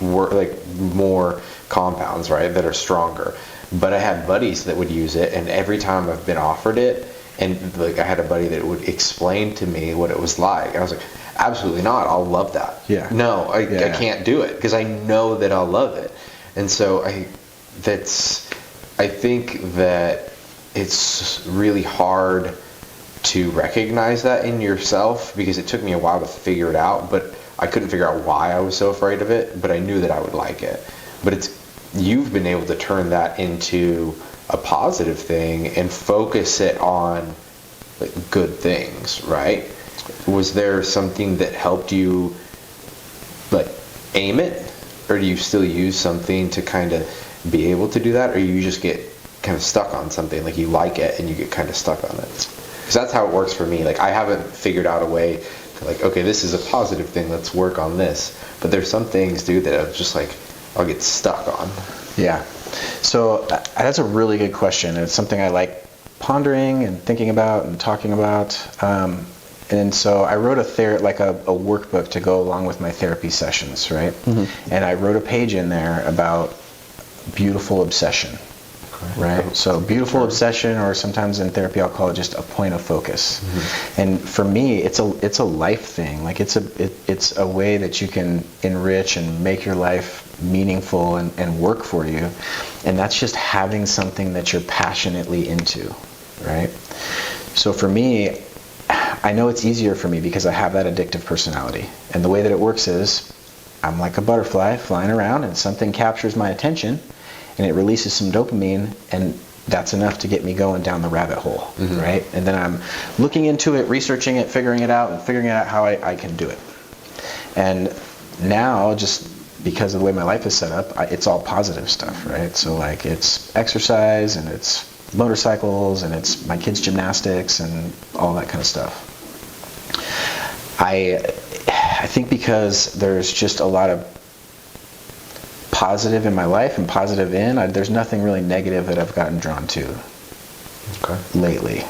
C: more compounds, right, that are stronger. But I had buddies that would use it, and every time I've been offered it, and like I had a buddy that would explain to me what it was like, and I was like, absolutely not, I'll love that.
A: Yeah.
C: No, I can't do it because I know that I'll love it. And so I think that it's really hard to recognize that in yourself, because it took me a while to figure it out, but I couldn't figure out why I was so afraid of it, but I knew that I would like it. But you've been able to turn that into a positive thing and focus it on like good things, right? Was there something that helped you like aim it, or do you still use something to kind of be able to do that, or you just get kind of stuck on something, like you like it and you get kind of stuck on it? Because that's how it works for me. Like I haven't figured out a way to like, okay, this is a positive thing, let's work on this. But there's some things, dude, that I'm just like, I'll get stuck on.
A: Yeah. So that's a really good question. It's something I like pondering and thinking about and talking about. And so I wrote a workbook to go along with my therapy sessions, right? Mm-hmm. And I wrote a page in there about beautiful obsession, right? So beautiful obsession, or sometimes in therapy I'll call it just a point of focus. Mm-hmm. And for me, it's a life thing. Like it's a way that you can enrich and make your life meaningful and work for you. And that's just having something that you're passionately into, right? So for me, I know it's easier for me because I have that addictive personality. And the way that it works is I'm like a butterfly flying around, and something captures my attention and it releases some dopamine, and that's enough to get me going down the rabbit hole, mm-hmm. right? And then I'm looking into it, researching it, figuring it out, and figuring out how I can do it. And now, just because of the way my life is set up, it's all positive stuff, right? So like it's exercise, and it's motorcycles, and it's my kids' gymnastics, and all that kind of stuff. I think because there's just a lot of positive in my life and positive there's nothing really negative that I've gotten drawn to lately.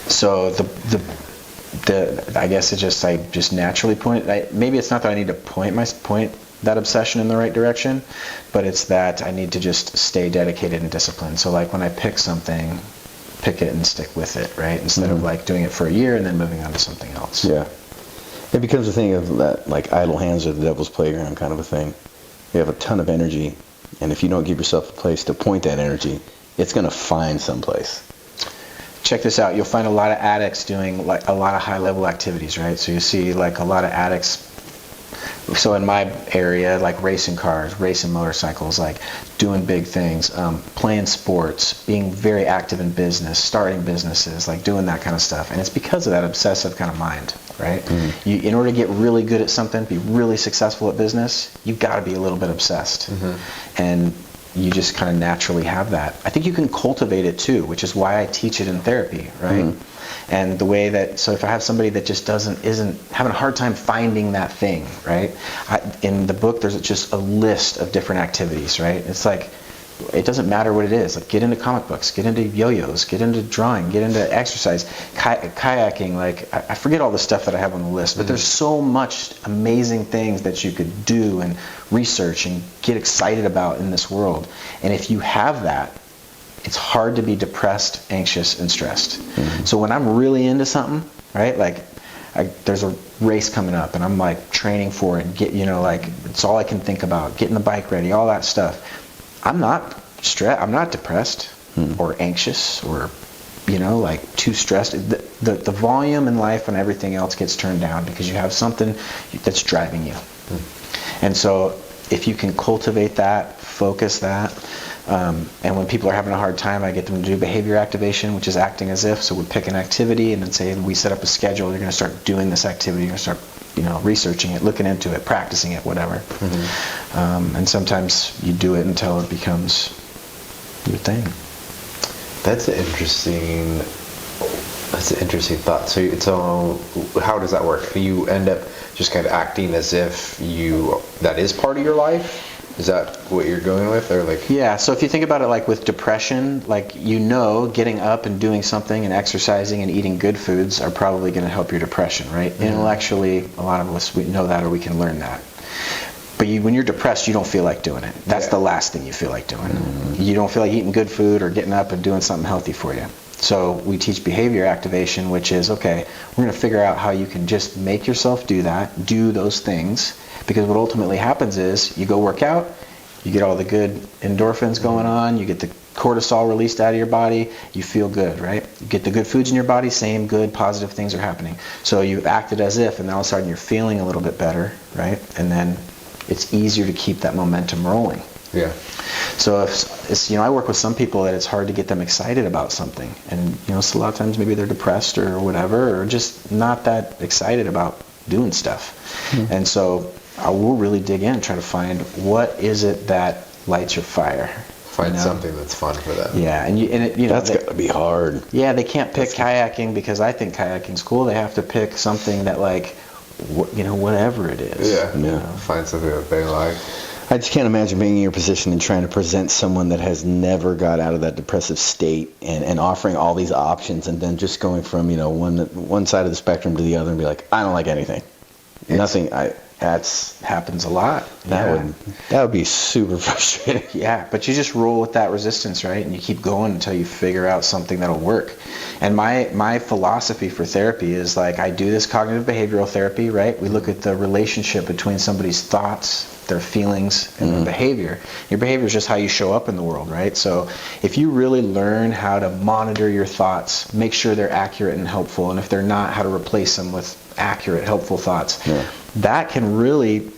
A: So I guess I just naturally point. Maybe it's not that I need to point that obsession in the right direction, but it's that I need to just stay dedicated and disciplined. So like when I pick something, pick it and stick with it, right? Instead mm-hmm. of like doing it for a year and then moving on to something else.
D: Yeah. It becomes a thing of that, like idle hands are the devil's playground kind of a thing. You have a ton of energy, and if you don't give yourself a place to point that energy, it's going to find someplace.
A: Check this out. You'll find a lot of addicts doing like a lot of high-level activities, right? So you see like a lot of addicts. So in my area, like racing cars, racing motorcycles, like doing big things, playing sports, being very active in business, starting businesses, like doing that kind of stuff. And it's because of that obsessive kind of mind, right? Mm-hmm. In order to get really good at something, be really successful at business, you've got to be a little bit obsessed. Mm-hmm. And you just kind of naturally have that. I think you can cultivate it too, which is why I teach it in therapy, right? Mm-hmm. And the way that, so if I have somebody that just isn't having a hard time finding that thing, right? In the book, there's just a list of different activities, right? It's like, it doesn't matter what it is. Like get into comic books, get into yo-yos, get into drawing, get into exercise, kayaking. Like I forget all the stuff that I have on the list, but mm-hmm. there's so much amazing things that you could do and research and get excited about in this world. And if you have that, it's hard to be depressed, anxious, and stressed. Mm-hmm. So when I'm really into something, right, like there's a race coming up and I'm like training for it, it's all I can think about, getting the bike ready, all that stuff. I'm not stressed, I'm not depressed or anxious or, too stressed. The volume in life and everything else gets turned down because you have something that's driving you. And so if you can cultivate that, focus that. And when people are having a hard time, I get them to do behavior activation, which is acting as if. So we pick an activity and then say, we set up a schedule. You're going to start doing this activity. You're going to start, researching it, looking into it, practicing it, whatever. And sometimes you do it until it becomes your thing.
C: That's an interesting thought. So how does that work? You end up just kind of acting as if that is part of your life? Is that what you're going with, or like?
A: Yeah. So if you think about it, like with depression, like getting up and doing something and exercising and eating good foods are probably going to help your depression, right? Intellectually, a lot of us we know that, or we can learn that. But when you're depressed, you don't feel like doing it. That's the last thing you feel like doing. You don't feel like eating good food or getting up and doing something healthy for you. So we teach behavior activation, which is, okay, we're going to figure out how you can just make yourself do those things, because what ultimately happens is you go work out, you get all the good endorphins going on, you get the cortisol released out of your body, you feel good, right? You get the good foods in your body, same good positive things are happening. So you've acted as if, and then all of a sudden you're feeling a little bit better, right? And then it's easier to keep that momentum rolling.
C: Yeah.
A: So I work with some people that it's hard to get them excited about something, and so a lot of times maybe they're depressed or whatever, or just not that excited about doing stuff. And so I will really dig in and try to find what is it that lights your fire.
C: Find something that's fun for them.
A: Yeah,
D: that's got to be hard.
A: Yeah, they can't pick kayaking because I think kayaking's cool. They have to pick something that whatever it is.
C: Yeah. Find something that they like.
D: I just can't imagine being in your position and trying to present someone that has never got out of that depressive state and offering all these options, and then just going from one side of the spectrum to the other and be like, I don't like anything. Nothing.
A: That happens a lot.
D: That would be super frustrating.
A: Yeah, but you just roll with that resistance, right? And you keep going until you figure out something that'll work. And my philosophy for therapy is like, I do this cognitive behavioral therapy, right? We look at the relationship between somebody's thoughts, their feelings, and their behavior. Your behavior is just how you show up in the world, right? So if you really learn how to monitor your thoughts, make sure they're accurate and helpful, and if they're not, how to replace them with accurate, helpful thoughts. That can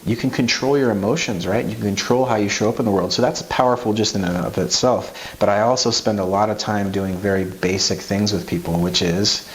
A: you can control your emotions, right? You can control how you show up in the world. So that's powerful just in and of itself. But I also spend a lot of time doing very basic things with people, which is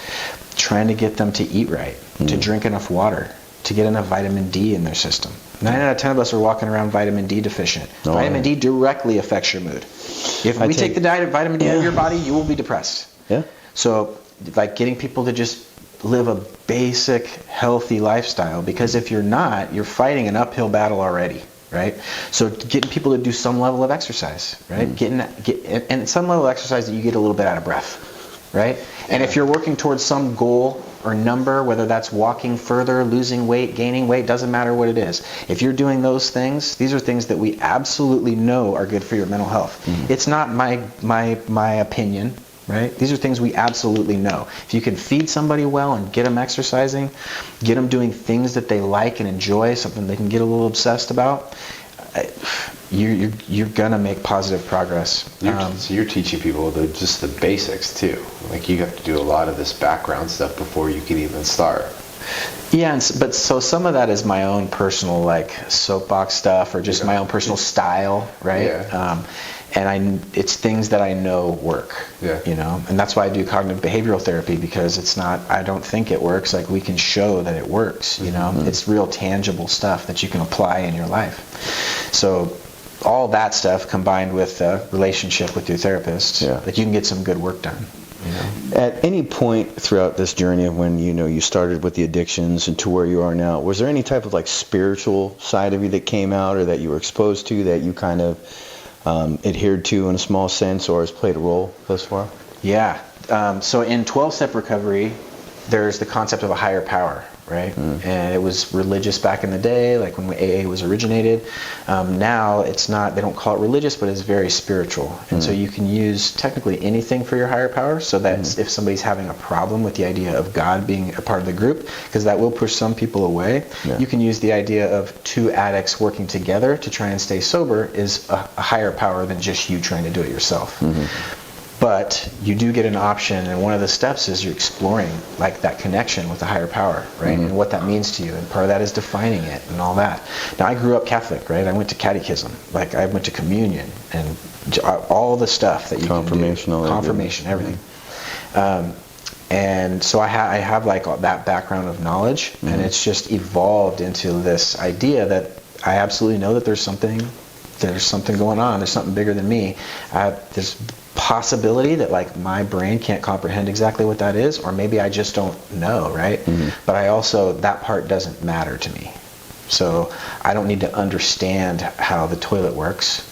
A: trying to get them to eat right, to drink enough water, to get enough vitamin D in their system. 9 out of 10 of us are walking around vitamin D deficient. Vitamin D directly affects your mood. If we take the diet of vitamin D out of your body, you will be depressed.
D: Yeah.
A: So like getting people to just live a basic, healthy lifestyle, because if you're not, you're fighting an uphill battle already, right? So getting people to do some level of exercise, right? And some level of exercise that you get a little bit out of breath, right? And if you're working towards some goal or number, whether that's walking further, losing weight, gaining weight, doesn't matter what it is. If you're doing those things, these are things that we absolutely know are good for your mental health. It's not my opinion. Right? These are things we absolutely know. If you can feed somebody well and get them exercising, get them doing things that they like and enjoy, something they can get a little obsessed about, you're gonna make positive progress.
C: So you're teaching people just the basics too. Like you have to do a lot of this background stuff before you can even start.
A: Yeah, but so some of that is my own personal like soapbox stuff, or just my own personal style, right?
C: Yeah.
A: And it's things that I know work, and that's why I do cognitive behavioral therapy, because it's not, I don't think it works, like we can show that it works, it's real tangible stuff that you can apply in your life. So all that stuff combined with a relationship with your therapist, like you can get some good work done.
D: At any point throughout this journey of when you started with the addictions and to where you are now, was there any type of like spiritual side of you that came out, or that you were exposed to, that you kind of adhered to in a small sense, or has played a role thus far?
A: Yeah. So in 12-step recovery, there's the concept of a higher power, right? And it was religious back in the day, like when AA was originated. Now it's not, they don't call it religious, but it's very spiritual. And so you can use technically anything for your higher power, so that if somebody's having a problem with the idea of God being a part of the group, because that will push some people away, you can use the idea of 2 addicts working together to try and stay sober is a higher power than just you trying to do it yourself. But you do get an option, and one of the steps is you're exploring like that connection with the higher power, right? And what that means to you, and part of that is defining it and all that. Now, I grew up Catholic, right? I went to catechism, like I went to communion, and all the stuff that you
D: confirmation,
A: can do. Confirmation, everything. And so I have like that background of knowledge, and it's just evolved into this idea that I absolutely know that there's something going on. There's something bigger than me. There's possibility that like my brain can't comprehend exactly what that is, or maybe I just don't know, right? But I also, that part doesn't matter to me. So I don't need to understand how the toilet works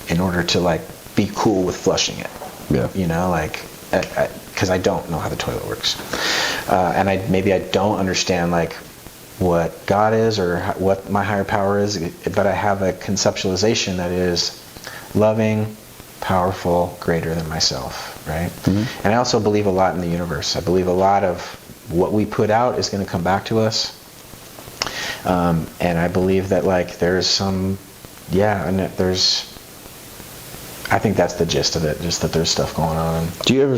A: in order to like be cool with flushing it.
D: Yeah.
A: You know, like, because I don't know how the toilet works. And maybe I don't understand like what God is or what my higher power is, but I have a conceptualization that is loving, powerful, greater than myself, right? And I also believe a lot in the universe. I believe a lot of what we put out is going to come back to us. And I believe that like there's some, and that I think that's the gist of it, just that there's stuff going on.
D: Do you ever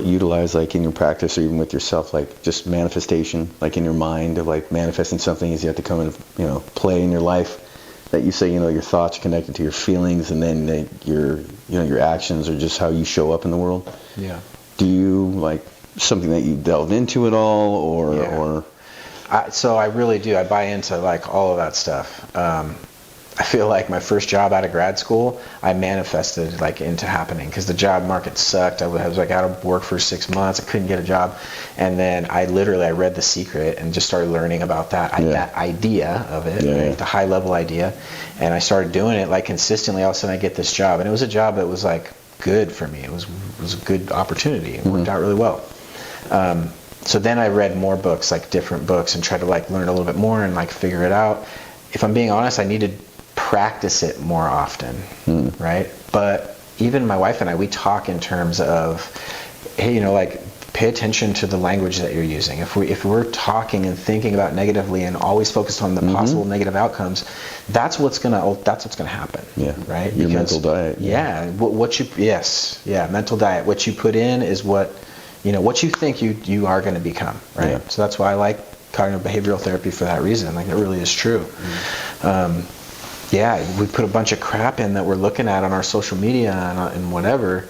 D: utilize like in your practice or even with yourself, like just manifestation, like in your mind of like manifesting something as you have to come and, play in your life? That you say, your thoughts are connected to your feelings, and then your actions are just how you show up in the world.
A: Yeah.
D: Do you like something that you delved into at all, or?
A: So I really do. I buy into like all of that stuff. I feel like my first job out of grad school, I manifested like into happening, because the job market sucked. I was like out of work for 6 months. I couldn't get a job, and then I read The Secret and just started learning about that idea of it, right? The high level idea, and I started doing it like consistently. All of a sudden, I get this job, and it was a job that was like good for me. It was a good opportunity. It worked out really well. So then I read more books, like different books, and tried to like learn a little bit more and like figure it out. If I'm being honest, I needed practice it more often, right? But even my wife and I, we talk in terms of, hey, like pay attention to the language that you're using. If we're talking and thinking about negatively and always focused on the possible negative outcomes, that's what's gonna happen. Yeah. Right.
D: Your mental diet.
A: Yeah. Mental diet. What you put in is what you think you are going to become. Right. Yeah. So that's why I like cognitive behavioral therapy for that reason. Like it really is true. We put a bunch of crap in that we're looking at on our social media and whatever.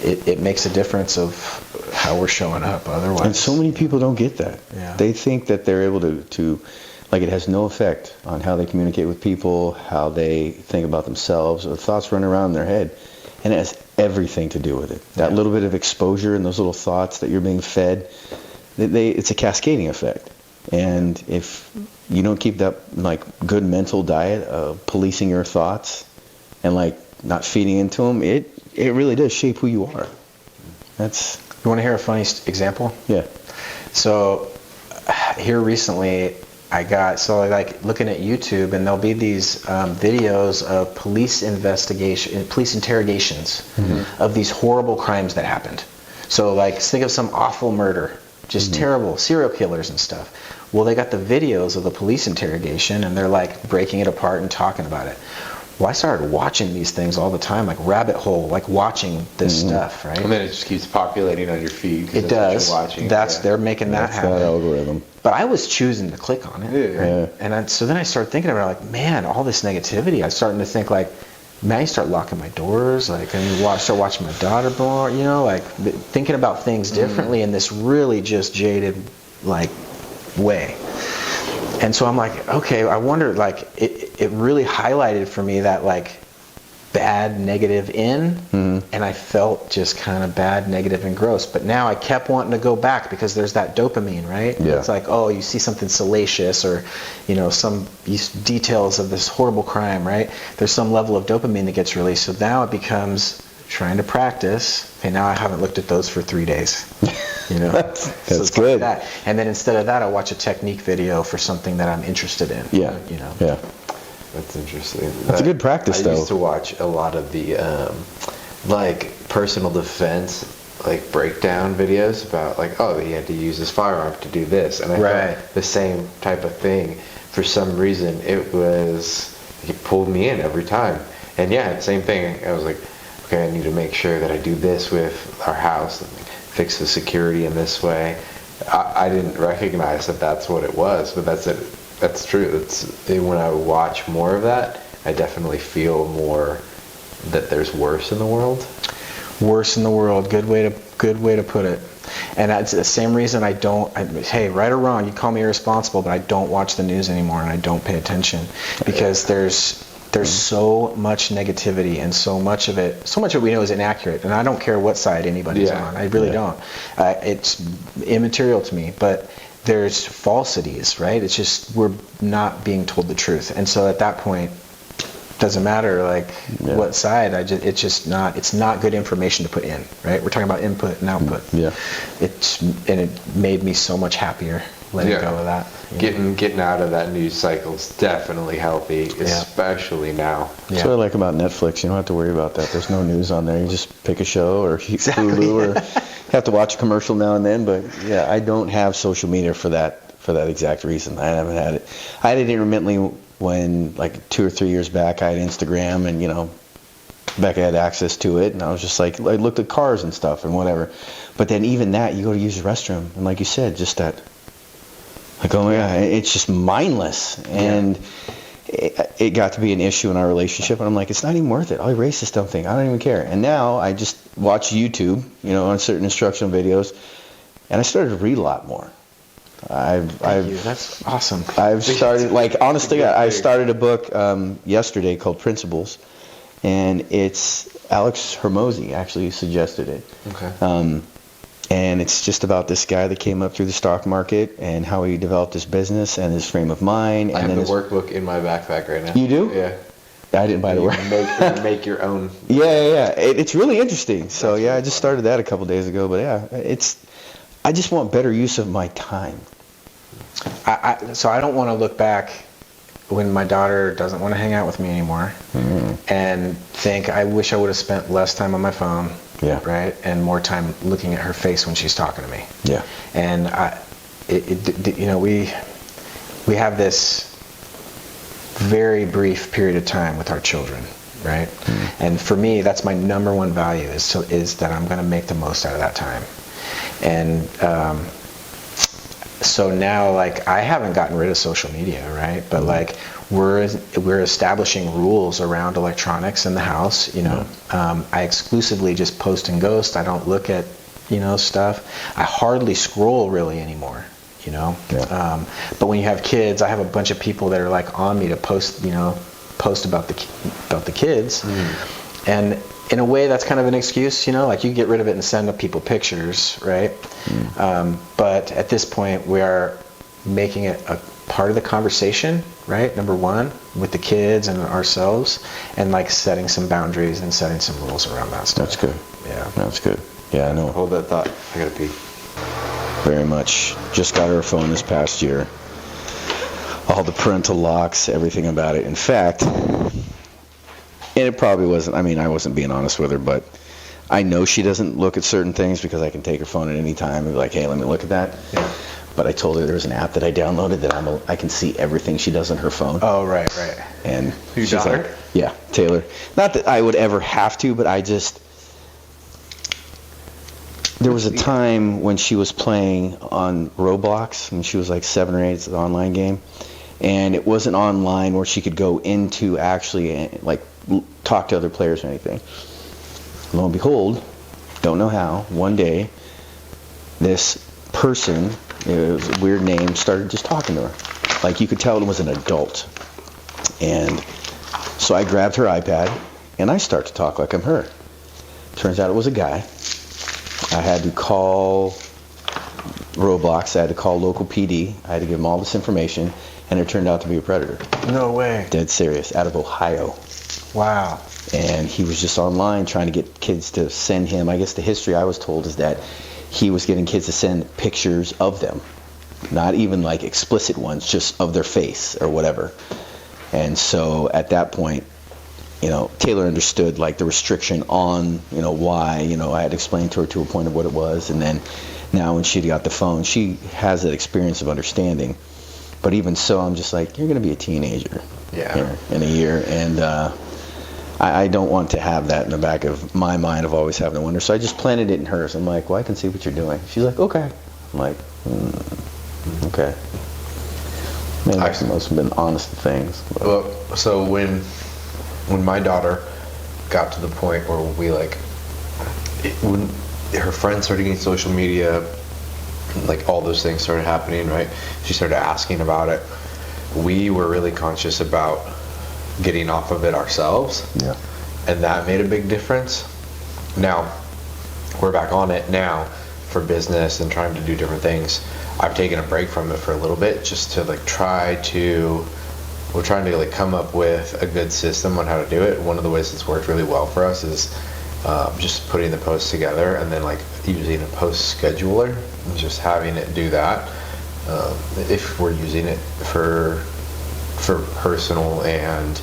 A: It makes a difference of how we're showing up otherwise.
D: And so many people don't get that.
A: Yeah.
D: They think that they're able to like it has no effect on how they communicate with people, how they think about themselves, or thoughts run around in their head. And it has everything to do with it. That little bit of exposure and those little thoughts that you're being fed, it's a cascading effect. And if you don't keep that like good mental diet of policing your thoughts and like not feeding into them, it really does shape who you are.
A: You want to hear a funny example?
D: Yeah.
A: So here recently, I got like looking at YouTube, and there'll be these videos of police interrogations of these horrible crimes that happened. So like think of some awful murder, just terrible serial killers and stuff. Well, they got the videos of the police interrogation, and they're like breaking it apart and talking about it. Well, I started watching these things all the time, like rabbit hole, like watching this stuff, right?
C: And then it just keeps populating on your feed.
A: It does.
C: What you're watching.
A: They're making that happen.
D: That algorithm.
A: But I was choosing to click on it.
C: Yeah.
A: And so then I started thinking about it, like, man, all this negativity. I was starting to think like, man, I start locking my doors, like, and start watching my daughter more, like thinking about things differently in this really just jaded, like, way. And so I'm like, okay, I wonder, like, it really highlighted for me that, like, bad, negative and I felt just kind of bad, negative, and gross. But now I kept wanting to go back because there's that dopamine, right?
D: Yeah.
A: It's like, oh, you see something salacious or, some details of this horrible crime, right? There's some level of dopamine that gets released. So now it becomes trying to practice. Okay, now I haven't looked at those for 3 days.
D: That's
A: so
D: good.
A: Like that. And then instead of that, I watch a technique video for something that I'm interested in.
D: Yeah. Yeah.
C: That's interesting.
D: That's a good practice, though.
C: I used to watch a lot of the like personal defense, like breakdown videos about like, oh, he had to use his firearm to do this, and I felt the same type of thing. For some reason, it pulled me in every time. And yeah, same thing. I was like, okay, I need to make sure that I do this with our house, fix the security in this way. I didn't recognize that that's what it was, but that's it. That's true. When I watch more of that, I definitely feel more that there's worse in the world.
A: Worse in the world. Good way to put it. And that's the same reason hey, right or wrong, you call me irresponsible, but I don't watch the news anymore and I don't pay attention, because there's so much negativity, and so much of it we know is inaccurate, and I don't care what side anybody's on. I really don't. It's immaterial to me, but there's falsities, right? It's just we're not being told the truth, and so at that point, doesn't matter what side. It's not good information to put in, right? We're talking about input and output.
D: Yeah.
A: And it made me so much happier letting go of that.
C: Getting out of that news cycle is definitely healthy, especially now.
D: That's what I like about Netflix. You don't have to worry about that. There's no news on there. You just pick a show or Hulu, or you have to watch a commercial now and then. But yeah, I don't have social media for that exact reason. I haven't had it. I had it intermittently when, like 2 or 3 years back, I had Instagram, and Becca had access to it, and I was just like, I looked at cars and stuff and whatever. But then even that, you go to use the restroom, and like you said, just that, like, oh my God, it's just mindless. And it got to be an issue in our relationship, and I'm like, it's not even worth it. I'll erase this dumb thing. I don't even care. And now I just watch YouTube, on certain instructional videos, and I started to read a lot more.
A: That's awesome.
D: I've started, honestly, I started a book yesterday called Principles, and it's Alex Hermosi actually suggested it.
C: Okay.
D: And it's just about this guy that came up through the stock market and how he developed his business and his frame of mind.
C: I
D: and
C: have the workbook in my backpack right now.
D: You do?
C: Yeah.
D: I didn't buy the workbook.
C: You make your own.
D: Yeah. It's really interesting. So yeah, I just started that a couple days ago. But yeah, I just want better use of my time.
A: So I don't want to look back when my daughter doesn't want to hang out with me anymore, and think I wish I would have spent less time on my phone, right, and more time looking at her face when she's talking to me.
D: Yeah.
A: And we have this very brief period of time with our children, right? And for me, that's my number one value is that I'm going to make the most out of that time. And so now, I haven't gotten rid of social media, right? But we're establishing rules around electronics in the house. I exclusively just post and ghost. I don't look at stuff. I hardly scroll really anymore. But when you have kids, I have a bunch of people that are on me to post about the kids, and in a way that's kind of an excuse, you can get rid of it and send people pictures, right? But at this point, we are making it a part of the conversation, right? Number one, with the kids and ourselves, and setting some boundaries and setting some rules around that stuff.
D: That's good.
A: Yeah.
D: That's good. Yeah, I know.
C: Hold that thought. I gotta pee.
D: Very much. Just got her phone this past year. All the parental locks, everything about it. In fact, and it probably wasn't, I wasn't being honest with her, but I know she doesn't look at certain things because I can take her phone at any time and be like, hey, let me look at that.
A: Yeah.
D: But I told her there's an app that I downloaded that I can see everything she does on her phone.
A: Oh, right.
D: And
C: Your
D: she's
C: daughter?
D: like, yeah, Taylor. Not that I would ever have to, but there was a time when she was playing on Roblox, when she was 7 or 8, it's an online game, and it wasn't online where she could go into actually talk to other players or anything. Lo and behold, don't know how, one day, this person, it was a weird name, started just talking to her. You could tell it was an adult. And so I grabbed her iPad, and I start to talk like I'm her. Turns out it was a guy. I had to call Roblox, I had to call local PD, I had to give them all this information, and it turned out to be a predator.
A: No way.
D: Dead serious, out of Ohio.
A: Wow.
D: And he was just online trying to get kids to send him, I guess the history I was told is that he was getting kids to send pictures of them. Not even explicit ones, just of their face or whatever. And so at that point, Taylor understood the restriction on, why, I had explained to her to a point of what it was. And then now when she got the phone, she has that experience of understanding. But even so, I'm just you're going to be a teenager here in a year. And I don't want to have that in the back of my mind of always having to wonder. So I just planted it in hers. I'm like, well, I can see what you're doing. She's like, okay. I'm like, okay. Maybe that's the most been honest things. But.
C: Well, so when my daughter got to the point where we when her friends started getting social media, like all those things started happening, right? She started asking about it. We were really conscious about getting off of it ourselves.
D: Yeah.
C: And that made a big difference. Now, we're back on it now for business and trying to do different things. I've taken a break from it for a little bit just to we're trying to come up with a good system on how to do it. One of the ways that's worked really well for us is just putting the posts together and then using a post scheduler and just having it do that. If we're using it for personal and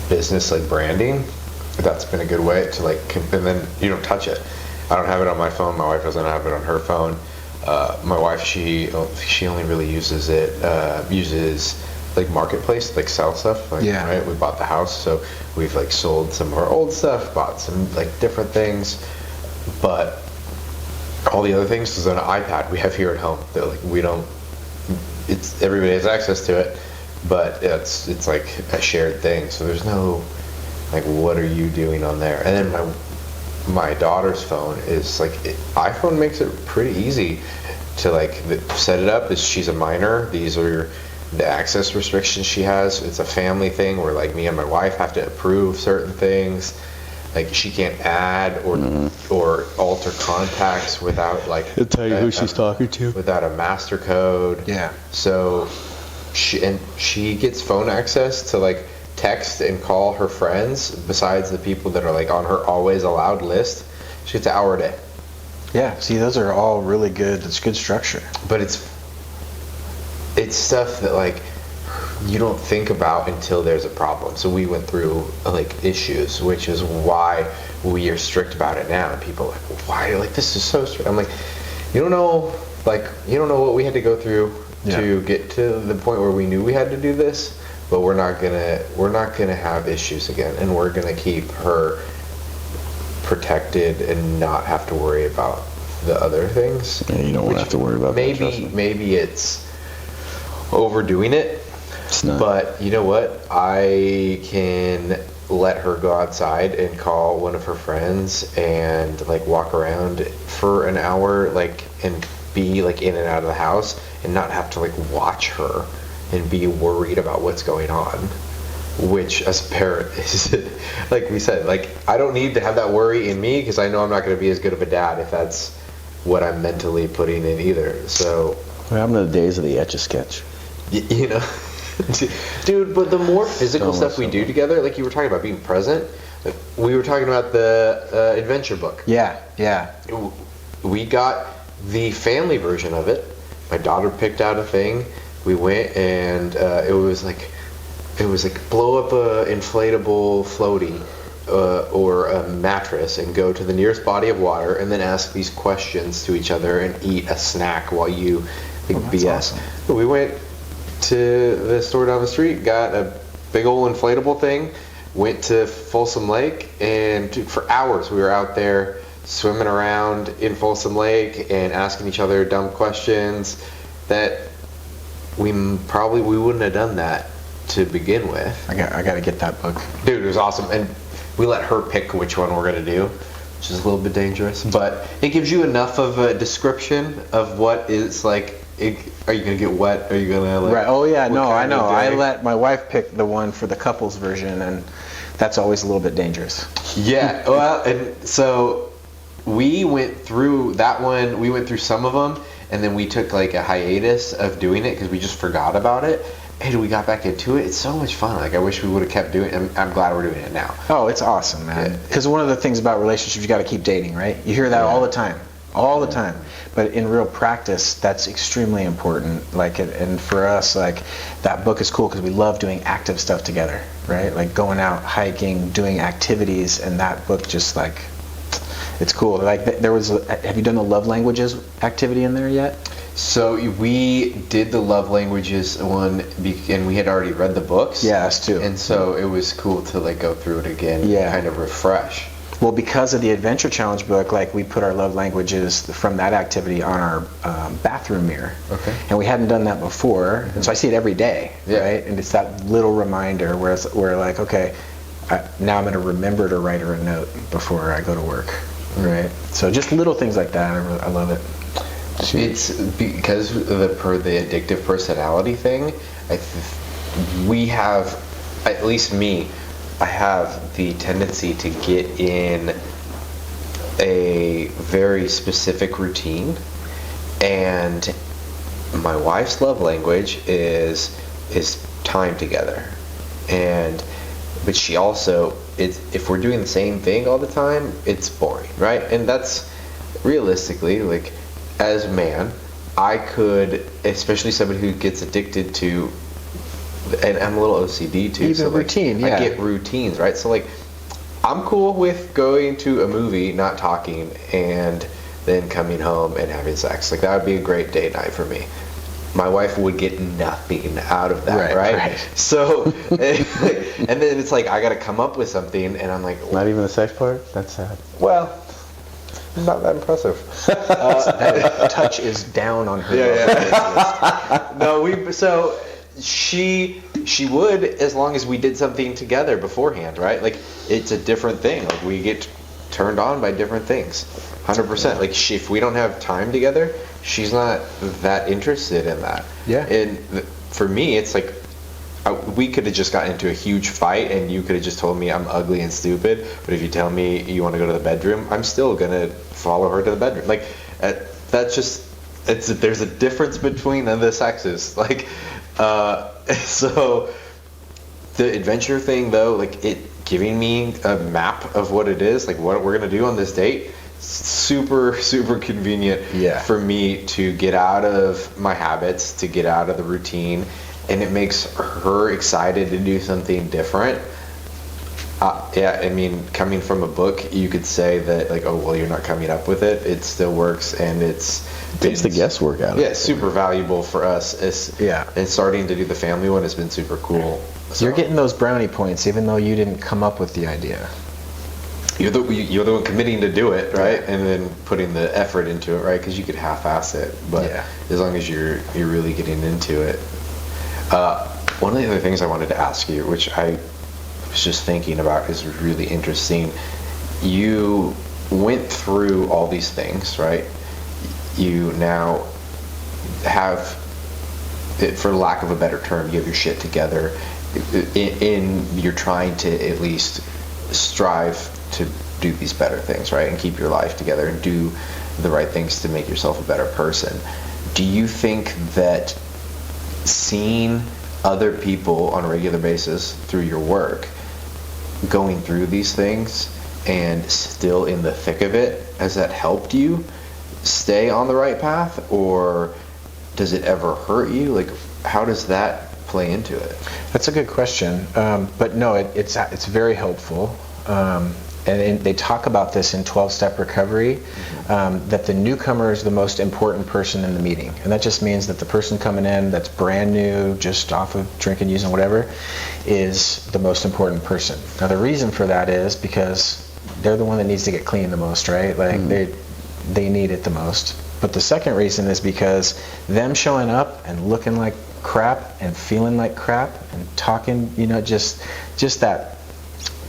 C: business branding, that's been a good way to and then you don't touch it. I don't have it on my phone. My wife doesn't have it on her phone. My wife, she only really uses it, marketplace, sell stuff. Right? We bought the house, so we've sold some of our old stuff, bought some different things, but all the other things is on an iPad we have here at home. That we don't. It's everybody has access to it, but it's a shared thing. So there's no what are you doing on there? And then my daughter's phone is iPhone makes it pretty easy to set it up. She's a minor. These are the access restrictions she has. It's a family thing where me and my wife have to approve certain things. She can't add or alter contacts without
D: It'll tell you who she's talking to
C: without a master code.
A: Yeah.
C: So she gets phone access to text and call her friends besides the people that are on her always allowed list. She gets an hour a day.
A: Yeah. See, those are all really good. It's good structure.
C: But it's stuff that you don't think about until there's a problem. So we went through issues, which is why we are strict about it now. And people are why? This is so strict. I'm you don't know what we had to go through to get to the point where we knew we had to do this. But we're not gonna have issues again, and we're gonna keep her protected and not have to worry about the other things.
D: Yeah, you don't want to have to worry about that.
C: Maybe it's overdoing it.
D: It's not.
C: But you know what? I can let her go outside and call one of her friends and walk around for an hour, and be in and out of the house and not have to watch her and be worried about what's going on, which as a parent is we said, I don't need to have that worry in me because I know I'm not going to be as good of a dad if that's what I'm mentally putting in either. So
D: what happened to the days of the Etch-a-Sketch?
C: Dude, but the more physical stuff we do together, you were talking about being present, we were talking about the adventure book.
A: Yeah.
C: We got the family version of it. My daughter picked out a thing. We went and it was blow up a inflatable floaty or a mattress and go to the nearest body of water and then ask these questions to each other and eat a snack while you BS.
A: Awesome.
C: We went to the store down the street, got a big old inflatable thing, went to Folsom Lake, and for hours we were out there swimming around in Folsom Lake and asking each other dumb questions that we wouldn't have done that to begin with.
A: I got to get that book.
C: Dude, it was awesome. And we let her pick which one we're going to do, which is a little bit dangerous. But it gives you enough of a description of what is are you going to get wet? Are you going to
A: Right. Oh, yeah. No, I know. I let my wife pick the one for the couples version, and that's always a little bit dangerous.
C: Yeah. Well, and so we went through that one. We went through some of them. And then we took a hiatus of doing it because we just forgot about it. And we got back into it. It's so much fun. I wish we would have kept doing it. I'm glad we're doing it now.
A: Oh, it's awesome, man. Because one of the things about relationships, you got to keep dating, right? You hear that all the time. But in real practice, that's extremely important. And for us, that book is cool because we love doing active stuff together, right? Going out, hiking, doing activities, and that book just it's cool. There was have you done the love languages activity in there yet?
C: So we did the love languages one, and we had already read the books.
A: Yeah, us too.
C: And so it was cool to like go through it again,
A: Yeah.
C: and kind of refresh.
A: Well, because of the Adventure Challenge book, like we put our love languages from that activity on our bathroom mirror.
C: Okay.
A: And we hadn't done that before, and so I see it every day,
C: Yeah.
A: right? And it's that little reminder where like, okay, now I'm going to remember to write her a note before I go to work, right? So just little things like that, I love it.
C: It's because of the addictive personality thing. We have, at least me, I have the tendency to get in a very specific routine, and my wife's love language is time together, but she also, if we're doing the same thing all the time, it's boring, right? And that's realistically, like, as a man, I could, especially somebody who gets addicted to, and I'm a little OCD too.
A: Even
C: so like,
A: routine, yeah.
C: I get routines, right? So like, I'm cool with going to a movie, not talking, and then coming home and having sex. Like, that would be a great date night for me. My wife would get nothing out of that, right? So, and then it's like, I got to come up with something, and I'm like,
D: Not even the sex part? That's sad.
C: well, not that impressive.
A: That touch is down on her.
C: Yeah. No, so she would, as long as we did something together beforehand, right? Like, it's a different thing. Like, we get turned on by different things. 100%. Like, if we don't have time together, she's not that interested in that.
A: Yeah.
C: And for me, it's like, we could have just gotten into a huge fight, and you could have just told me I'm ugly and stupid, but if you tell me you want to go to the bedroom, I'm still gonna follow her to the bedroom. Like, that's just, there's a difference between the sexes. Like, so the adventure thing though, like, it giving me a map of what it is, like what we're gonna do on this date, super convenient.
A: Yeah.
C: For me to get out of my habits, to get out of the routine, and it makes her excited to do something different. Yeah, I mean, coming from a book, you could say that, like, oh, well, you're not coming up with it. It still works, and
D: Takes the guesswork out of it.
C: Yeah, super valuable for us. And starting to do the family one has been super cool. So
A: You're getting those brownie points, even though you didn't come up with the idea.
C: You're the one committing to do it, right? And then putting the effort into it, right? Because you could half-ass it, but as long as you're really getting into it. One of the other things I wanted to ask you, which I was just thinking about, is really interesting. You went through all these things, right? You now have, for lack of a better term, you have your shit together. You're trying to at least strive to do these better things, right? And keep your life together and do the right things to make yourself a better person. Do you think that seeing other people on a regular basis through your work going through these things and still in the thick of it, has that helped you stay on the right path, or does it ever hurt you? Like, how does that play into it?
A: That's a good question, but no, it's very helpful. And they talk about this in 12-step recovery, that the newcomer is the most important person in the meeting. And that just means that the person coming in that's brand new, just off of drinking, using, whatever, is the most important person. Now, the reason for that is because they're the one that needs to get clean the most, right? Like, they need it the most. But the second reason is because them showing up and looking like crap and feeling like crap and talking, just that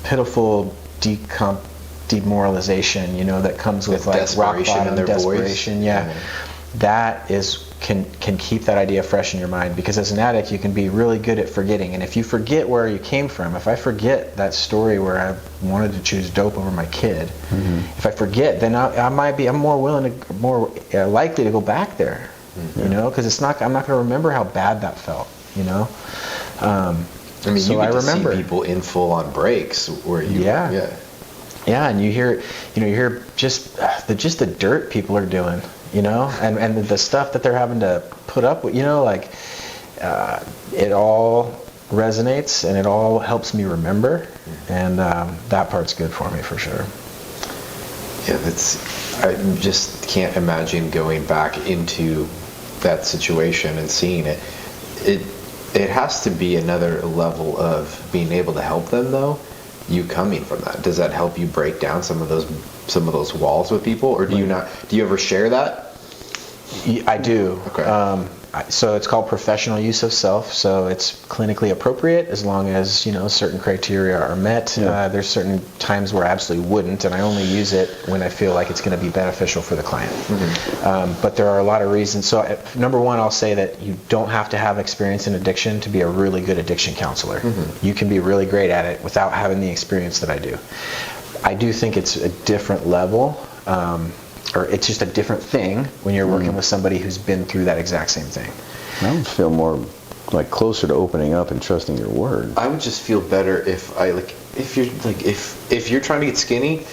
A: pitiful demoralization, that comes with like rock bottom,
C: in their
A: desperation.
C: voice.
A: Yeah. That can keep that idea fresh in your mind, because as an addict you can be really good at forgetting, and if you forget where you came from, if I forget that story where I wanted to choose dope over my kid, if I forget, then I'm more likely to go back there, because I'm not going to remember how bad that felt,
C: I mean,
A: so
C: you get
A: I remember
C: to see people in full-on breaks where you,
A: yeah, and you hear just the dirt people are doing, and the stuff that they're having to put up with, it all resonates and it all helps me remember, and that part's good for me for sure.
C: Yeah, I just can't imagine going back into that situation and seeing it, it has to be another level of being able to help them, though. You coming from that, does that help you break down some of those walls with people, or do you not? Do you ever share that?
A: I do.
C: Okay.
A: So it's called professional use of self. So it's clinically appropriate as long as certain criteria are met.
D: Yeah.
A: There's certain times where I absolutely wouldn't, and I only use it when I feel like it's going to be beneficial for the client. But there are a lot of reasons. So number one, I'll say that you don't have to have experience in addiction to be a really good addiction counselor. You can be really great at it without having the experience that I do. I do think it's a different level. Or it's just a different thing when you're working with somebody who's been through that exact same thing.
D: I would feel more like closer to opening up and trusting your word.
C: I would just feel better if you're trying to get skinny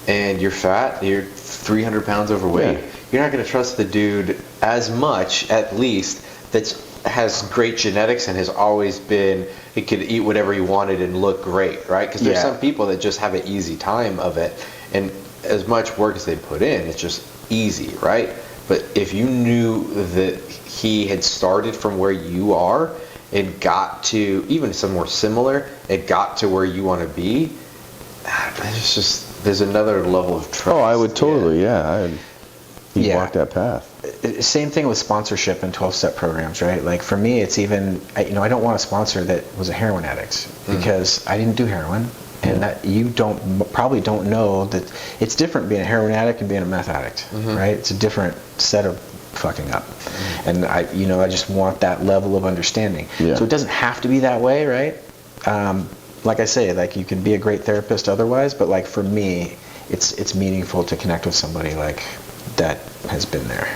C: and you're fat, you're 300 pounds overweight, you're not going to trust the dude as much, at least, that has great genetics and has always been, he could eat whatever he wanted and look great, right? Because there's some people that just have an easy time of it, and as much work as they put in, it's just easy, right? But if you knew that he had started from where you are and got to even somewhere similar, it got to where you want to be, it's just, there's another level of trust.
D: Oh, I would totally, You'd walk that path.
A: Same thing with sponsorship and 12-step programs, right? Like for me, it's even, I don't want a sponsor that was a heroin addict because I didn't do heroin. And that you probably don't know that it's different being a heroin addict and being a meth addict, right? It's a different set of fucking up. And I just want that level of understanding. So it doesn't have to be that way, right? Like I say, like you can be a great therapist otherwise, but like for me, it's meaningful to connect with somebody like that has been there.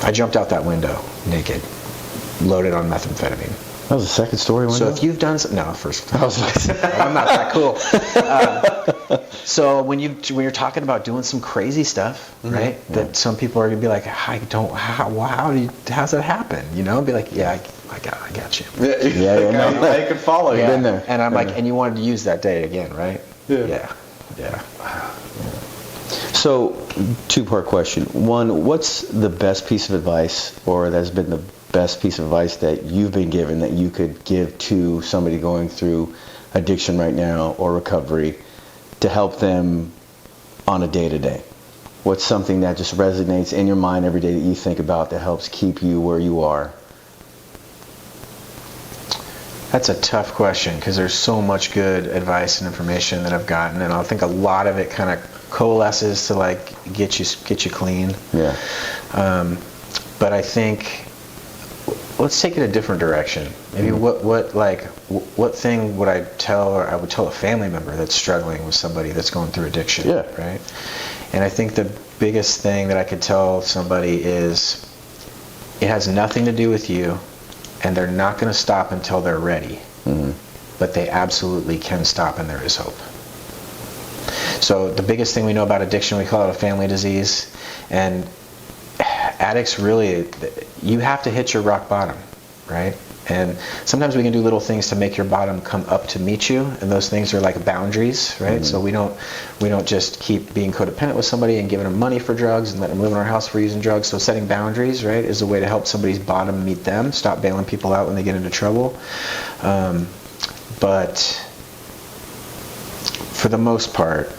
A: I jumped out that window naked, loaded on methamphetamine.
D: That was the second story window?
A: So if you've done first. I was like, I'm not that cool. So when you're talking about doing some crazy stuff, right? That some people are gonna be like, how's that happen? Be like, I got you.
C: I can follow you.
D: Been there.
A: And I'm like, and you wanted to use that day again, right? Yeah.
D: So, two-part question. One, what's the best piece of advice, or that's been the best piece of advice that you've been given that you could give to somebody going through addiction right now or recovery to help them on a day-to-day? What's something that just resonates in your mind every day that you think about that helps keep you where you are?
A: That's a tough question because there's so much good advice and information that I've gotten, and I think a lot of it kind of coalesces to like get you clean.
D: Yeah.
A: But I think let's take it a different direction. Maybe what thing would I tell, or I would tell a family member that's struggling with somebody that's going through addiction, right? And I think the biggest thing that I could tell somebody is it has nothing to do with you, and they're not going to stop until they're ready. But they absolutely can stop, and there is hope. So the biggest thing we know about addiction, we call it a family disease, and addicts really, you have to hit your rock bottom, right? And sometimes we can do little things to make your bottom come up to meet you, and those things are like boundaries, right? So we don't just keep being codependent with somebody and giving them money for drugs and letting them live in our house for using drugs. So setting boundaries, right, is a way to help somebody's bottom meet them. Stop bailing people out when they get into trouble. But for the most part,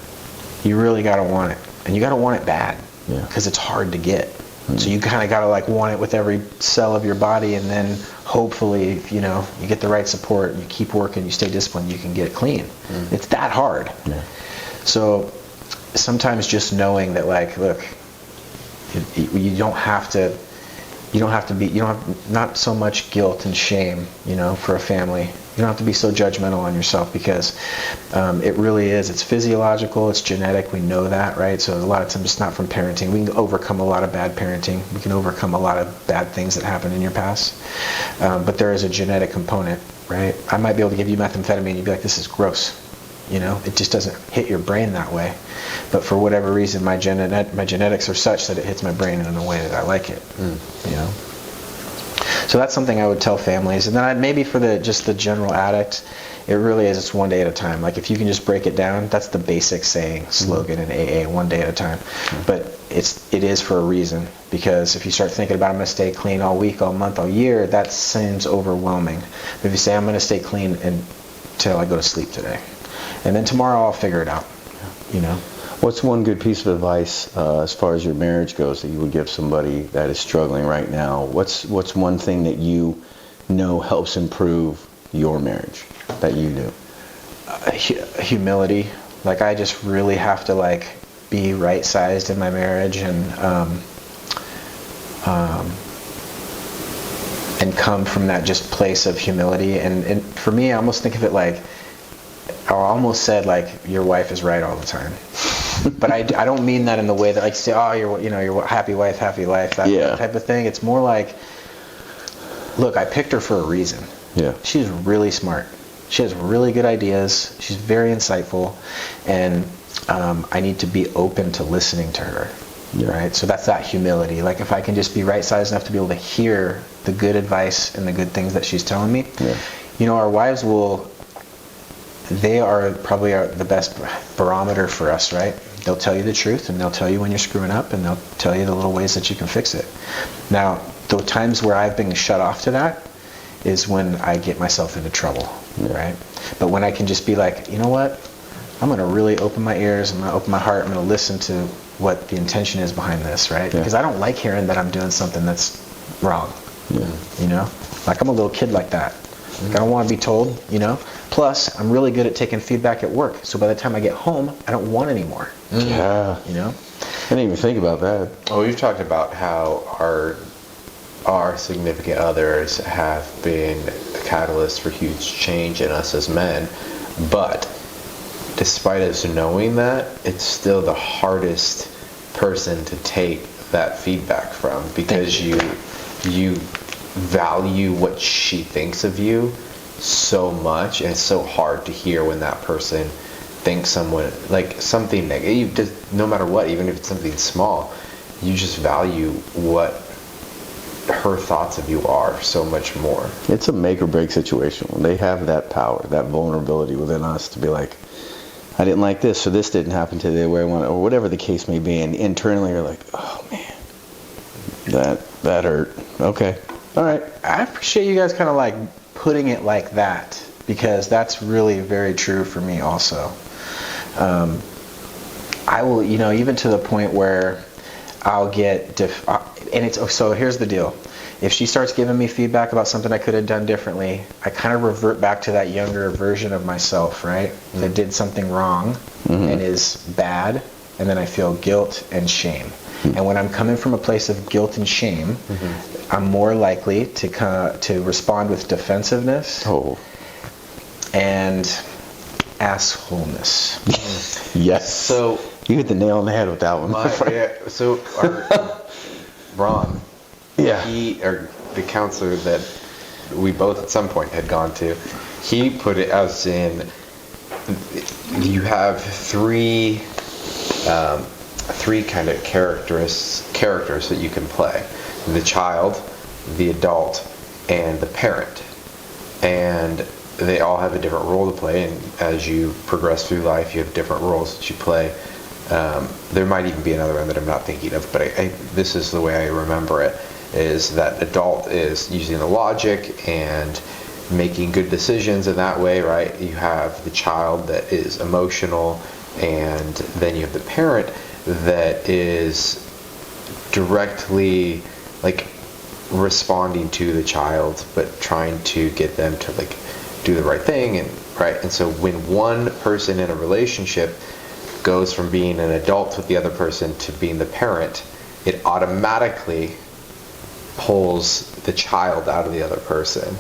A: you really got to want it, and you got to want it bad because it's hard to get. So you kind of got to like want it with every cell of your body, and then hopefully, if you get the right support, you keep working, you stay disciplined, you can get clean. It's that hard. So sometimes just knowing that, like, look, you don't have not so much guilt and shame, for a family. You don't have to be so judgmental on yourself because it really is. It's physiological. It's genetic. We know that, right? So a lot of times it's not from parenting. We can overcome a lot of bad parenting. We can overcome a lot of bad things that happened in your past. But there is a genetic component, right? I might be able to give you methamphetamine and you'd be like, this is gross. It just doesn't hit your brain that way. But for whatever reason, my genetics are such that it hits my brain in a way that I like it. So that's something I would tell families. And then maybe for just the general addict, It really is. It's one day at a time. Like if you can just break it down, that's the basic saying, slogan in AA, one day at a time. But it is for a reason, because if you start thinking about I'm going to stay clean all week, all month, all year, that seems overwhelming. But if you say I'm going to stay clean until I go to sleep today, and then tomorrow I'll figure it out, you know.
D: What's one good piece of advice as far as your marriage goes that you would give somebody that is struggling right now? What's one thing that you know helps improve your marriage that you do?
A: Humility. Like I just really have to like be right-sized in my marriage and come from that just place of humility. And for me, I almost think of it like, I almost said like your wife is right all the time. But I don't mean that in the way that like say, oh, you're happy wife, happy life, that type of thing. It's more like, look, I picked her for a reason.
D: Yeah.
A: She's really smart. She has really good ideas. She's very insightful, and I need to be open to listening to her. Yeah. Right. So that's that humility. Like if I can just be right-sized enough to be able to hear the good advice and the good things that she's telling me. Yeah. You know, our wives they are probably the best barometer for us, right? They'll tell you the truth, and they'll tell you when you're screwing up, and they'll tell you the little ways that you can fix it. Now, the times where I've been shut off to that is when I get myself into trouble, right? But when I can just be like, you know what? I'm going to really open my ears, I'm going to open my heart, I'm going to listen to what the intention is behind this, right? Because I don't like hearing that I'm doing something that's wrong, you know? Like I'm a little kid like that. Like I don't want to be told, you know? Plus, I'm really good at taking feedback at work, so by the time I get home, I don't want any more.
D: Yeah.
A: You know?
D: I didn't even think about that.
C: Well, we've talked about how our significant others have been the catalyst for huge change in us as men, but despite us knowing that, it's still the hardest person to take that feedback from, because you value what she thinks of you so much, and it's so hard to hear when that person thinks something negative. No matter what, even if it's something small, you just value what her thoughts of you are so much more.
D: It's a make or break situation when they have that power, that vulnerability within us to be like, I didn't like this, or this didn't happen to the way I wanted, or whatever the case may be, and internally you're like, oh man, that hurt. Okay, all right.
A: I appreciate you guys kind of like putting it like that, because that's really very true for me also. I will, even to the point where I'll get, so here's the deal. If she starts giving me feedback about something I could have done differently, I kind of revert back to that younger version of myself, right? That did something wrong and is bad, and then I feel guilt and shame. And when I'm coming from a place of guilt and shame, I'm more likely to respond with defensiveness and assholeness.
D: Yes.
C: So
D: you hit the nail on the head with that one.
C: So Ron, the counselor that we both at some point had gone to, he put it as in, you have three kind of characters that you can play: the child, the adult, and the parent. And they all have a different role to play, and as you progress through life, you have different roles that you play. There might even be another one that I'm not thinking of, but this is the way I remember it, is that adult is using the logic and making good decisions in that way, right? You have the child that is emotional, and then you have the parent that is directly responding to the child, but trying to get them to do the right thing, and so when one person in a relationship goes from being an adult with the other person to being the parent, it automatically pulls the child out of the other person,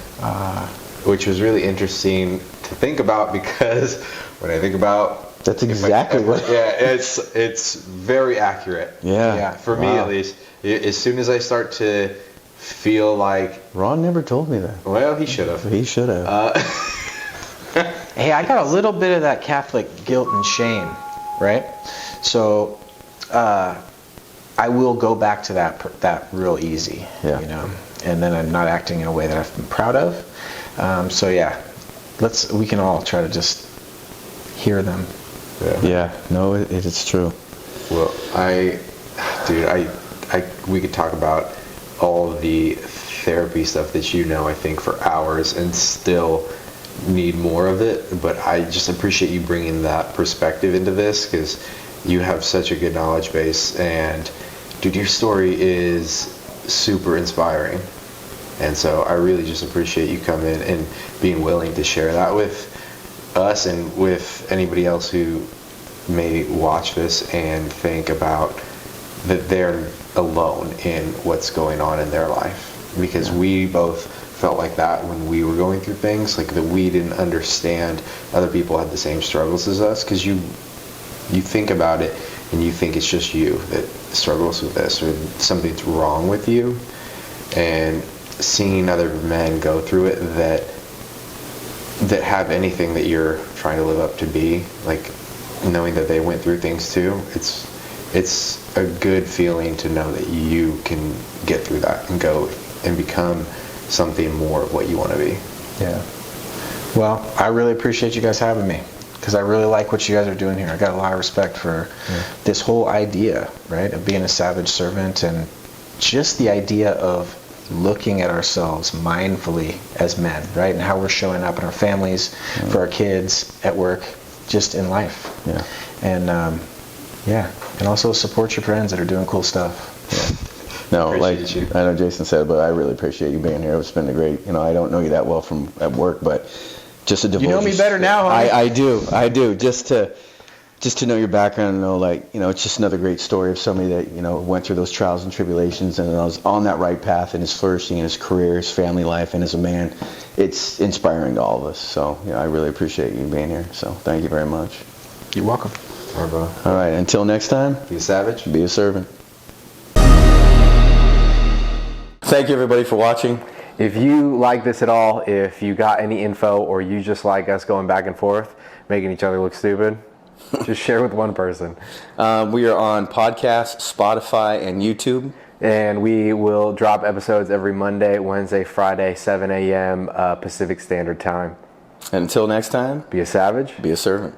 C: which was really interesting to think about, because when I think about
D: that's exactly what.
C: Yeah, it's very accurate.
D: Yeah.
C: For me at least. As soon as I start to feel like
D: Ron never told me that.
C: Well, he should have.
D: He should have.
A: Hey, I got a little bit of that Catholic guilt and shame, right? So I will go back to that real easy, and then I'm not acting in a way that I'm proud of. So yeah, we can all try to just hear them.
D: Yeah. No, it's true.
C: Well, we could talk about all the therapy stuff that I think for hours and still need more of it, but I just appreciate you bringing that perspective into this, because you have such a good knowledge base, and dude, your story is super inspiring, and so I really just appreciate you coming and being willing to share that with us and with anybody else who may watch this and think about that they're alone in what's going on in their life, because we both felt like that when we were going through things, like that we didn't understand other people had the same struggles as us, because you think about it and you think it's just you that struggles with this, or something's wrong with you, and seeing other men go through it that have anything that you're trying to live up to be, like knowing that they went through things too, it's a good feeling to know that you can get through that and go and become something more of what you want to be.
A: Yeah. Well, I really appreciate you guys having me, because I really like what you guys are doing here. I got a lot of respect for this whole idea, right, of being a savage servant, and just the idea of looking at ourselves mindfully as men, right, and how we're showing up in our families, for our kids, at work, just in life.
D: Yeah.
A: And and also support your friends that are doing cool stuff.
D: Yeah. No,
C: Appreciate you.
D: I know Jason said, but I really appreciate you being here. It's been a great, I don't know you that well from at work, but just to divulge.
A: You know me better now, huh?
D: I do. Just to know your background and know, it's just another great story of somebody that, went through those trials and tribulations and was on that right path and is flourishing in his career, his family life, and as a man. It's inspiring to all of us. So, I really appreciate you being here. So, thank you very much.
A: You're welcome.
C: All right, bro.
D: All right, until next time,
C: Be a savage.
D: be a servant. Thank you, everybody, for watching.
C: If you like this at all, if you got any info, or you just like us going back and forth, making each other look stupid, just share with one person.
D: We are on podcasts, Spotify, and YouTube.
C: And we will drop episodes every Monday, Wednesday, Friday, 7 a.m. Pacific Standard Time.
D: And until next time,
C: Be a savage.
D: be a servant.